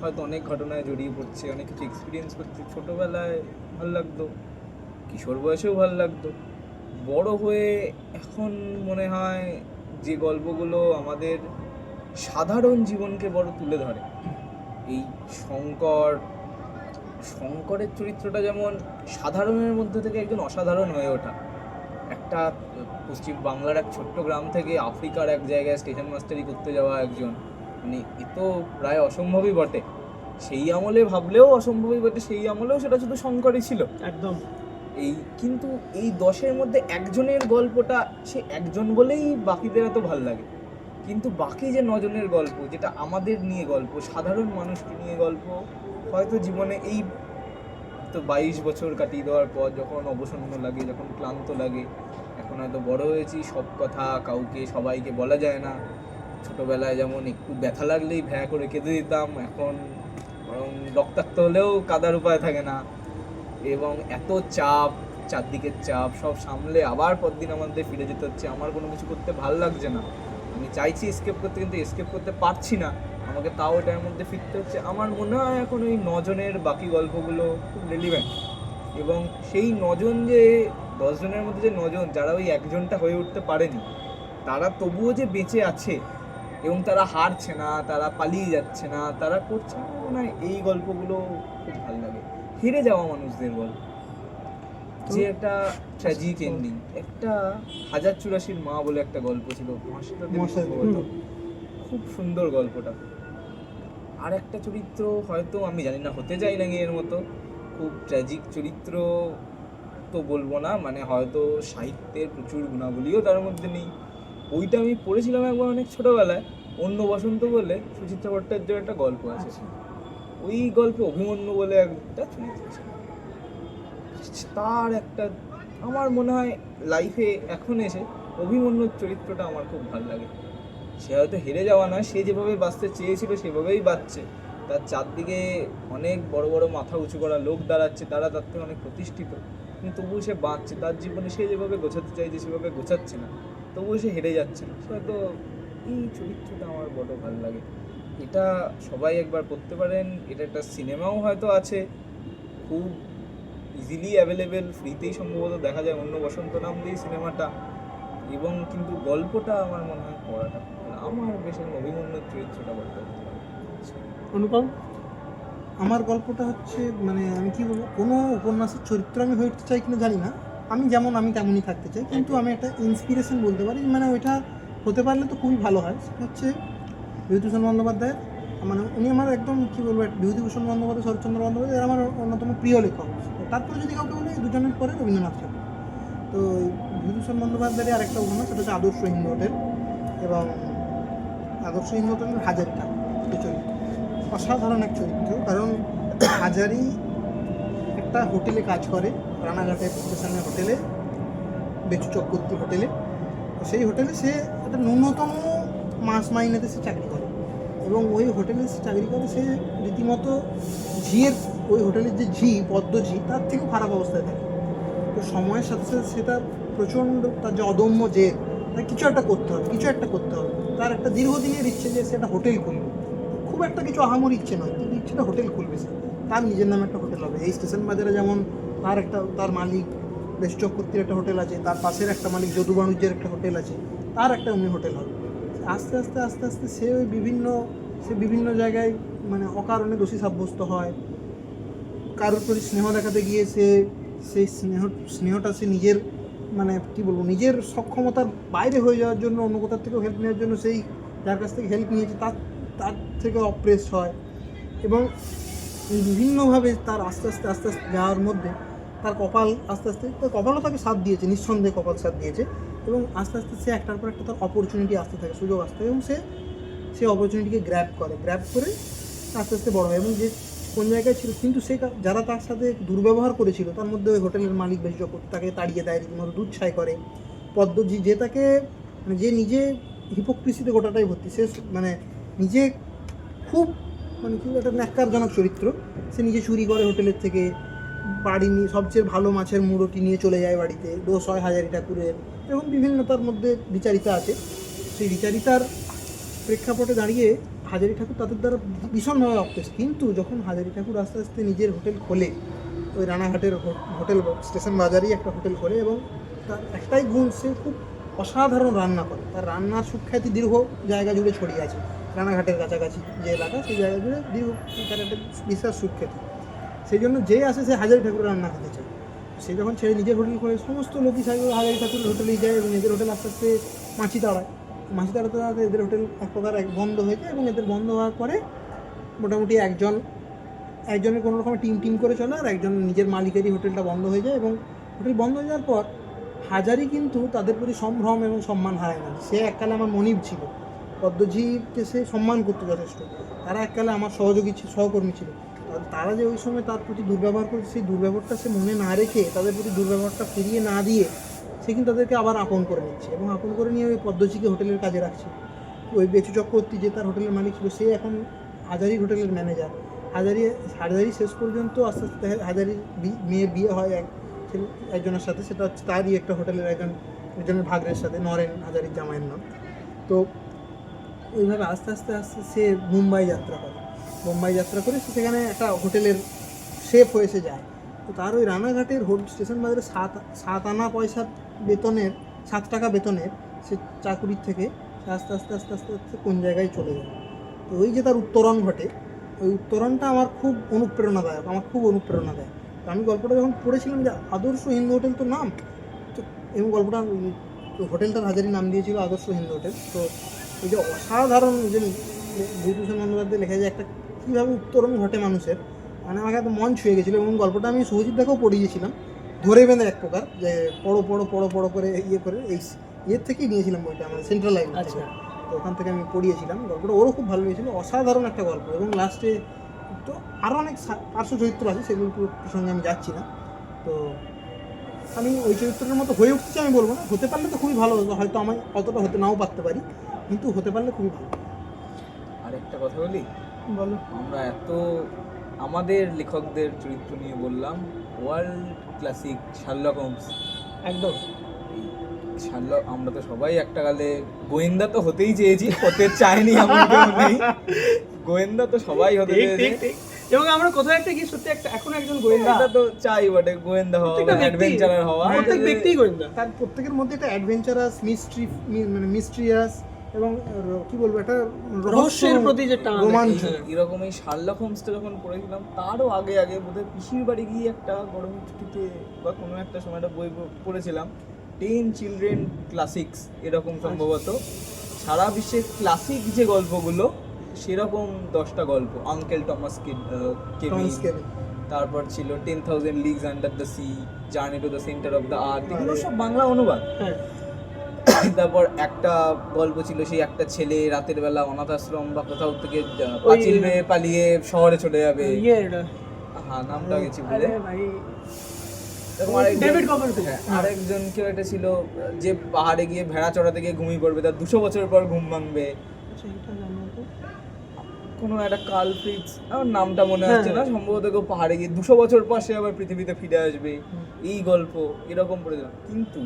হয়তো অনেক ঘটনায় জড়িয়ে পড়ছে, অনেক কিছু এক্সপিরিয়েন্স করছে। ছোটোবেলায় ভালো লাগতো, কিশোর বয়সেও ভালো লাগতো, বড় হয়ে এখন মনে হয় যে গল্পগুলো আমাদের সাধারণ জীবনকে বড় তুলে ধরে, এই শঙ্করের চরিত্রটা যেমন সাধারণের মধ্যে থেকে একজন অসাধারণ হয়ে ওঠা, একটা পশ্চিম বাংলার এক ছোট্ট গ্রাম থেকে আফ্রিকার এক জায়গায় স্টেশন মাস্টারি করতে যাওয়া একজন, মানে এ তো প্রায় অসম্ভবই বটে। সেই আমলে ভাবলেও অসম্ভবই বটে, সেই আমলেও সেটা শুধু শঙ্করই ছিল একদম। কিন্তু এই 10-এর মধ্যে একজনের গল্পটা, সে একজন বলেই বাকিদের এত ভালো লাগে। কিন্তু বাকি যে 9 জনের গল্প, যেটা আমাদের নিয়ে গল্প, সাধারণ মানুষকে নিয়ে গল্প, হয়তো জীবনে এই তো 22 বছর কাটিয়ে দেওয়ার পর যখন অবসন্ন লাগে, যখন ক্লান্ত লাগে, এখন হয়তো বড় হয়েছি, সব কথা কাউকে সবাইকে বলা যায় না, ছোটোবেলায় যেমন একটু ব্যথা লাগলেই ভ্যা করে কেঁদে দিতাম, এখন বরং রক্তাক্ত হলেও কাদার উপায় থাকে না। এবং এত চাপ, চারদিকের চাপ সব সামলে আবার পরদিন আমাদের ফিরে যেতে হচ্ছে। আমার কোনো কিছু করতে ভাল লাগছে না, আমি চাইছি এসকেপ করতে কিন্তু এসকেপ করতে পারছি না, আমাকে তাও এটার মধ্যে ফিরতে হচ্ছে। আমার মনে হয় এখন ওই 9 জনের বাকি গল্পগুলো খুব রেলিভেন্ট। এবং সেই 9 জন যে 10 জনের মধ্যে যে 9 জন যারা ওই একজনটা হয়ে উঠতে পারেনি, তারা তবুও যে বেঁচে আছে এবং তারা হারছে না, তারা পালিয়ে যাচ্ছে না, তারা করছে, আমার মনে হয় এই গল্পগুলো খুব ভালো লাগে। হেরে যাওয়া মানুষদের গল্প, যে একটা ট্র্যাজিক এন্ডিং। একটা 1084 মা বলে একটা গল্প ছিল, মাসিতা দেবী সম্ভবত, খুব সুন্দর গল্পটা। আর একটা চরিত্র হয়তো আমি জানি না, হতে চাই না এর মতো খুব ট্র্যাজিক চরিত্র তো বলবো না, মানে হয়তো সাহিত্যের প্রচুর গুণাবলীও তার মধ্যে নেই। বইটা আমি পড়েছিলাম একবার অনেক ছোটোবেলায়, অন্য বসন্ত বলে সুচিত্রা ভট্টাচার্যের একটা গল্প আছে। ওই গল্পে অভিমন্যু বলে একটা চরিত্র ছিল, তার একটা, আমার মনে হয় লাইফে এখন এসে অভিমন্যুর চরিত্রটা আমার খুব ভালো লাগে। সে হয়তো হেরে যাওয়া নয়, সে যেভাবে বাঁচতে চেয়েছিল সেভাবেই বাঁচছে, তার চারদিকে অনেক বড় বড় মাথা উঁচু করা লোক দাঁড়াচ্ছে, তারা তার থেকে অনেক প্রতিষ্ঠিত, কিন্তু তবুও সে বাঁচছে, তার জীবনে সে যেভাবে গোছাতে চাইছে সেভাবে গোছাচ্ছে না, তবুও সে হেরে যাচ্ছে না। সে হয়তো, এই চরিত্রটা আমার বড় ভালো লাগে। এটা সবাই একবার পড়তে পারেন, এটা একটা সিনেমাও হয়তো আছে, খুব ইজিলি অ্যাভেলেবেল, ফ্রিতেই সম্ভবত দেখা যায়, অন্য বসন্ত নাম দিয়ে সিনেমাটা। এবং কিন্তু গল্পটা আমার মনে হয় পড়াটা আমার বেশ অভিমন্যুর চরিত্রটা বলতে অনুপম? আমার গল্পটা হচ্ছে, মানে আমি কি বলবো, কোনো উপন্যাসের চরিত্র আমি হয়ে উঠতে চাই কিনা জানি না, আমি যেমন আমি তেমনই থাকতে চাই, কিন্তু আমি একটা ইন্সপিরেশন বলতে পারি, মানে ওইটা হতে পারলে তো খুবই ভালো হয়। সেটা হচ্ছে বিভূতিভূষণ বন্দ্যোপাধ্যায়ের, মানে উনি আমার একদম কী বলবো, বিভূতিভূষণ বন্দ্যোপাধ্যায়, শরৎচন্দ্র বন্দ্যোপাধ্যায় আমার অন্যতম প্রিয় লেখক। তারপরে যদি কাউকে বলে, এই দুজনের পরে রবীন্দ্রনাথ ঠাকুর। তো বিভূতিভূষণ বন্দ্যোপাধ্যায়ের আরেকটা উপন্যাস, সেটা হচ্ছে আদর্শহীন হোটেল, এবং আদর্শহীন হোটেলের হাজারি ঠাকুর চরিত্র অসাধারণ এক চরিত্র। কারণ হাজারি একটা হোটেলে কাজ করে, রানাঘাটের স্টেশনের হোটেলে, বেচু চক্রবর্তী হোটেলে। সেই হোটেলে সে একটা ন্যূনতম মাস মাইনেতে সে চাকরি করে, এবং ওই হোটেলে সে চাকরি করে, সে রীতিমতো ঝিয়ের, ওই হোটেলের যে ঝি, পদ্ম ঝি, তার থেকেও খারাপ অবস্থায় থাকে। তো সময়ের সাথে সাথে সে তার প্রচণ্ড, তার যে অদম্য জেদ, তার কিছু একটা করতে হবে, কিছু একটা করতে হবে। তার একটা দীর্ঘদিনের ইচ্ছে যে সে একটা হোটেল খুলবে, খুব একটা কিছু আহামরি ইচ্ছে নয়, কিন্তু ইচ্ছেটা হোটেল খুলবে, সে তার নিজের নামে একটা হোটেল হবে। এই স্টেশন বাজারে যেমন তার একটা, তার মালিক বেশ চক্রবর্তীর একটা হোটেল আছে, তার পাশের একটা মালিক যদু বাণিজ্যের একটা হোটেল আছে, তার একটা অমনি হোটেল হবে। আস্তে আস্তে আস্তে আস্তে সে ওই বিভিন্ন জায়গায় মানে অকারণে দোষী সাব্যস্ত হয়। কারোর প্রতি স্নেহ দেখাতে গিয়ে সেই স্নেহটা সে নিজের, মানে কী বলবো, নিজের সক্ষমতার বাইরে হয়ে যাওয়ার জন্য অন্য কোথার থেকেও হেল্প নেওয়ার জন্য সেই যার কাছ থেকে হেল্প নিয়েছে তার থেকে অপ্রেস হয়। এবং বিভিন্নভাবে তার আস্তে আস্তে যাওয়ার মধ্যে তার কপাল তার কপালও তাকে সাথ দিয়েছে, নিঃসন্দেহে কপাল সাথ দিয়েছে। এবং আস্তে আস্তে সে একটার পর একটা তার অপরচুনিটি আসতে থাকে, সুযোগ আসতে থাকে, এবং সে অপরচুনিটিকে গ্র্যাব করে আস্তে আস্তে বড় হয়। এবং যে কোন জায়গায় ছিল, কিন্তু যারা তার সাথে দুর্ব্যবহার করেছিল, তার মধ্যে ওই হোটেলের মালিক বেশ চক্রবর্তী তাকে তাড়িয়ে দেয়, রীতিমতো দুধ ছাই করে। পদ্মজি, যে তাকে, মানে যে নিজে হিপোক্রিসিতে গোটাটাই ভর্তি, সে মানে নিজে খুব, মানে খুব একটা ন্যাক্কারজনক চরিত্র। সে নিজে চুরি করে হোটেলের থেকে, বাড়ি নিয়ে সবচেয়ে ভালো মাছের মুড়োটি নিয়ে চলে যায় বাড়িতে, দোষ হয় হাজারি ঠাকুরের। এবং বিভিন্ন তার মধ্যে বিচারিতা আছে, সেই বিচারিতার প্রেক্ষাপটে দাঁড়িয়ে হাজারি ঠাকুর তাদের দ্বারা ভীষণভাবে অপ্রেস। কিন্তু যখন হাজারি ঠাকুর আস্তে আস্তে নিজের হোটেল খোলে, ওই রানাঘাটের হোটেল, স্টেশন বাজারেই একটা হোটেল খোলে, এবং তার একটাই গুণ, সে খুব অসাধারণ রান্না করে। তার রান্নার সুখ্যাতি দীর্ঘ জায়গা জুড়ে ছড়িয়ে আছে, রানাঘাটের কাছাকাছি যে এলাকা, সেই জায়গা জুড়ে তার একটা বিশাল সুখ্যাতি। সেই জন্য যেই আসে সে হাজারি ঠাকুরের রান্না খেতে চায়। সে যখন ছেড়ে নিজের হোটেল খোলে, সমস্ত লোকই হাজারি ঠাকুরের হোটেলেই যায়, এবং এদের হোটেল আস্তে আস্তে মাছি তাড়াতে এদের হোটেল এক প্রকার বন্ধ হয়ে যায়। এবং এদের বন্ধ হওয়ার পরে মোটামুটি একজনের কোনো রকম টিম করে চলে, আর একজন নিজের মালিকেরই হোটেলটা বন্ধ হয়ে যায়। এবং হোটেল বন্ধ হয়ে যাওয়ার পর হাজারি কিন্তু তাদের প্রতি সম্ভ্রম এবং সম্মান হারায় না। সে এককালে আমার মনিব ছিল, পদ্মজিকে সে সম্মান করতে যথেষ্ট, তারা এককালে আমার সহকর্মী ছিল। তারা যে ওই সময় তার প্রতি দুর্ব্যবহার করেছে, সেই দুর্ব্যবহারটা সে মনে না রেখে, তাদের প্রতি দুর্ব্যবহারটা ফিরিয়ে না দিয়ে সে কিন্তু তাদেরকে আবার আপন করে নিচ্ছে, এবং আপন করে নিয়ে ওই পদ্মজিকে হোটেলের কাজে রাখছে। ওই বেচু চক্রবর্তী যে তার হোটেলের মালিক ছিল, সে এখন হাজারির হোটেলের ম্যানেজার। হাজারি শেষ পর্যন্ত আস্তে আস্তে হাজারির মেয়ের বিয়ে হয় একজনের সাথে, সেটা হচ্ছে তারই একটা হোটেলের একজনের ভাগ্নের সাথে, নরেন হাজারির জামাইয়ের নাম। তো ওইভাবে আস্তে আস্তে আস্তে সে মুম্বাই যাত্রা করে সে সেখানে একটা হোটেলের শেফ হয়ে সে যায়। তো তার ওই রানাঘাটের স্টেশন বাজারে 7 আনা পয়সার বেতনের, 7 টাকা বেতনের সে চাকুরির থেকে আস্তে আস্তে আস্তে আস্তে আস্তে কোন জায়গায় চলে যায়। তো ওই যে তার উত্তরণ ঘটে, ওই উত্তরণটা আমার খুব অনুপ্রেরণাদায়ক, দেয়। তো আমি গল্পটা যখন পড়েছিলাম যে আদর্শ হিন্দু হোটেল তো নাম, তো এবং গল্পটা হোটেলটার হাজারি নাম দিয়েছিল আদর্শ হিন্দু হোটেল। তো এই যে অসাধারণ যে বিভূতিভূষণ বন্দ্যোপাধ্যায় লেখা যায় একটা কীভাবে উত্তরণ ঘটে মানুষের, মানে আমাকে এত মন ছুঁয়ে গেছিলো। এবং গল্পটা আমি শুভজিৎ দাকেও পড়িয়েছিলাম, ধরে বেঁধে এক প্রকার, যে পড়ো করে করে ইয়ের থেকেই নিয়েছিলাম বইটা, আমাদের সেন্ট্রাল লাইব্রেরি থেকে। তো ওখান থেকে আমি পড়িয়েছিলাম গল্পটা, ওরও খুব ভালো লেগেছিলো। অসাধারণ একটা গল্প। এবং লাস্টে তো আরও অনেক পার্শ্ব চরিত্র আছে, সেগুলো প্রসঙ্গে আমি যাচ্ছি না। তো আমি ওই চরিত্রের মতো হয়ে উঠতে আমি বলবো না, হতে পারলে তো খুবই ভালো হতো, হয়তো আমি অতটা হতে নাও পারতে পারি, কিন্তু হতে পারলে খুবই ভালো। আরেকটা কথা বলি, বলো। আমরা আমাদের লেখকদের চরিত্র নিয়ে বললাম, ওয়ার্ল্ড ক্লাসিক শার্লক হোমস। একদম শার্লক, আমরা তো সবাই একটা কালে গোয়েন্দা তো হতেই চেয়েছি, হতে চাইনি এমন কেউ নেই। গোয়েন্দা তো সবাই হতে চেয়েছে, এবং আমরা কোথাও একটা কি সত্যি একটা এখন একজন গোয়েন্দা, এটা তো চাই বটে, গোয়েন্দা হওয়া, অ্যাডভেঞ্চারার হওয়া। প্রত্যেক ব্যক্তিই গোয়েন্দা, তার প্রত্যেকের মধ্যে একটা অ্যাডভেঞ্চারাস, মিস্ট্রিয়াস এবং কি বলবো, একটা রহস্যের প্রতি যে টান, রোমাঞ্চ। এরকম এই শার্লক হোমসটা যখন পড়েছিলাম, তারও আগে বোধহয় পিসির বাড়ি গিয়ে একটা গরমের ছুটিতে বা কোনো একটা সময় একটা বই পড়েছিলাম, 10 চিলড্রেন ক্লাসিক্স এরকম সম্ভবত। সারা বিশ্বের ক্লাসিক যে গল্পগুলো সেরকম 10টা গল্প, আঙ্কেল টমাস কেভিন, তারপর ছিল 10,000 leagues under the sea, journey to the centre of the earth, এগুলো সব বাংলা অনুবাদ। তারপর একটা গল্প ছিল, সেই একটা ছেলে রাতের বেলা অনাথ আশ্রম বা কোথাও থেকে পাঁচিল বেয়ে পালিয়ে শহরে চলে যাবে, হ্যাঁ নামটা গেছি বলে। আরেকজন কেউ একটা ছিল যে পাহাড়ে গিয়ে ভেড়া চড়াতে গিয়ে ঘুমিয়ে পড়বে, তার 200 বছর পর ঘুম ভাঙবে, কোনো একটা কালফ্রিটস, আমার নামটা মনে হচ্ছে না, সম্ভবত কেউ পাহাড়ে গিয়ে 200 বছর পর সে আবার পৃথিবীতে ফিরে আসবে, এই গল্প এরকম পড়েছিলাম। কিন্তু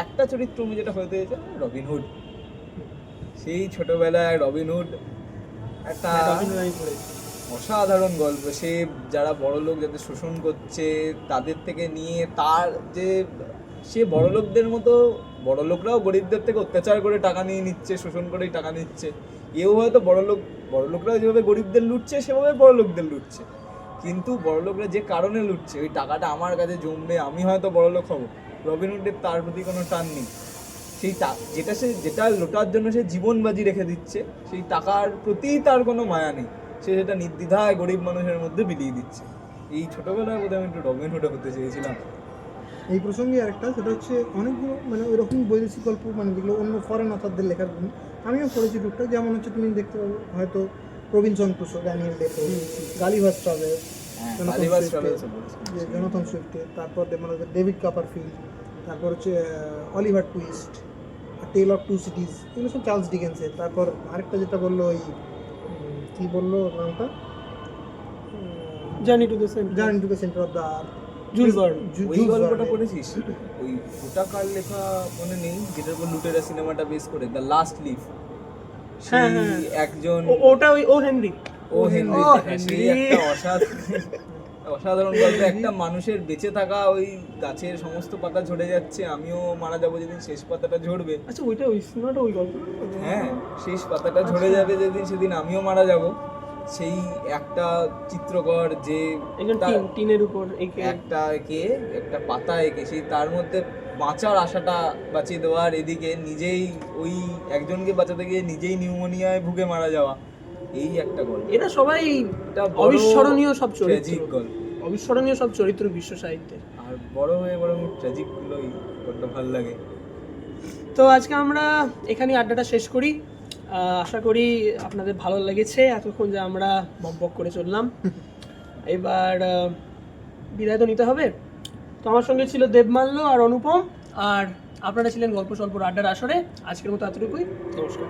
একটা চরিত্র আমি যেটা হতে হয়েছে রবিনহুড। সেই ছোটবেলায় রবিনহুড একটা অসাধারণ গল্প। সে যারা বড় লোক যাদের শোষণ করছে তাদের থেকে নিয়ে তার যে সে বড় লোকদের মতো, বড় লোকরাও গরিবদের থেকে অত্যাচার করে টাকা নিয়ে নিচ্ছে, শোষণ করেই টাকা নিচ্ছে। এও হয়তো বড় লোকরাও যেভাবে গরিবদের লুটছে সেভাবে বড় লোকদের লুটছে, কিন্তু বড় লোকরা যে কারণে লুটছে, ওই টাকাটা আমার কাছে জমবে, আমি হয়তো বড় লোক হবো, রবিনহুডের তার প্রতি কোনো টান নেই। সেই যেটা লোটার জন্য সে জীবন বাজি রেখে দিচ্ছে, সেই টাকার প্রতি তার কোনো মায়া নেই, সে সেটা নির্দ্বিধায় গরিব মানুষের মধ্যে বিলিয়ে দিচ্ছে। এই ছোটবেলায় বোধহয় আমি একটু রবিনহুড হতে চেয়েছিলাম। এই প্রসঙ্গে আরেকটা, সেটা হচ্ছে অনেকগুলো মানে ওইরকম বৈদেশিক গল্প, মানে যেগুলো অন্য ফরেন অথারদের লেখার, আমিও পড়েছি টুকটাক। যেমন হচ্ছে তুমি দেখতে পাবো হয়তো Robinson Crusoe, Daniel Defoe, Gulliver Travels, Jonathan সুইফটে, তারপর ডেভিড কাপারফিল্ড, তারপর হচ্ছে Oliver Twist, tale of two cities, এগুলো সব চার্লস ডিকেন্সের। তারপর আরেকটা যেটা বললো, ওই কী বললো নামটা, journey to the centre of the earth, joules Verne. ওই গল্পটা পড়েছিস? ওই ওটা কার লেখা মনে নেই, যেটার উপর লুটেরা সিনেমাটা বেস করে, দ্য লাস্ট লিভ। সেই একজন, ওটা ওই ও হেনরি, সেই একটা অসাধারণ গল্প। একটা মানুষের বেঁচে থাকা, ওই গাছের সমস্ত পাতা ঝরে যাচ্ছে, আমিও মারা যাবো যেদিন শেষ পাতাটা ঝরবে। আচ্ছা ওইটা ওই সিনেমাটা ওই গল্প, হ্যাঁ, শেষ পাতাটা ঝরে যাবে যেদিন, সেদিন আমিও মারা যাব। সেই একটা চিত্রকর যে টিনের উপর একটা পাতা এঁকে সেই তার মধ্যে বাঁচার আশাটা বাঁচিয়ে দেওয়ার, এদিকে নিজেই ওই একজনকে বাঁচাতে গিয়ে নিজেই নিউমোনিয়ায় ভুগে মারা যাওয়া, এই একটা গল্প। এটা সবাই অবিস্মরণীয় সব চরিত্র, গল্প, অবিস্মরণীয় সব চরিত্র বিশ্ব সাহিত্যের। আর বড় হয়ে বরং ট্র্যাজিক গুলোই বড্ড ভালো লাগে। তো আজকে আমরা এখানে আড্ডাটা শেষ করি। আশা করি আপনাদের ভালো লেগেছে এতক্ষণ যে আমরা বকবক করে চললাম। এবার বিদায় তো নিতে হবে। তো আমার সঙ্গে ছিল দেবমাল্য আর অনুপম, আর আপনারা ছিলেন গল্প স্বল্পর আড্ডার আসরে। আজকের মতো এতটুকুই, নমস্কার।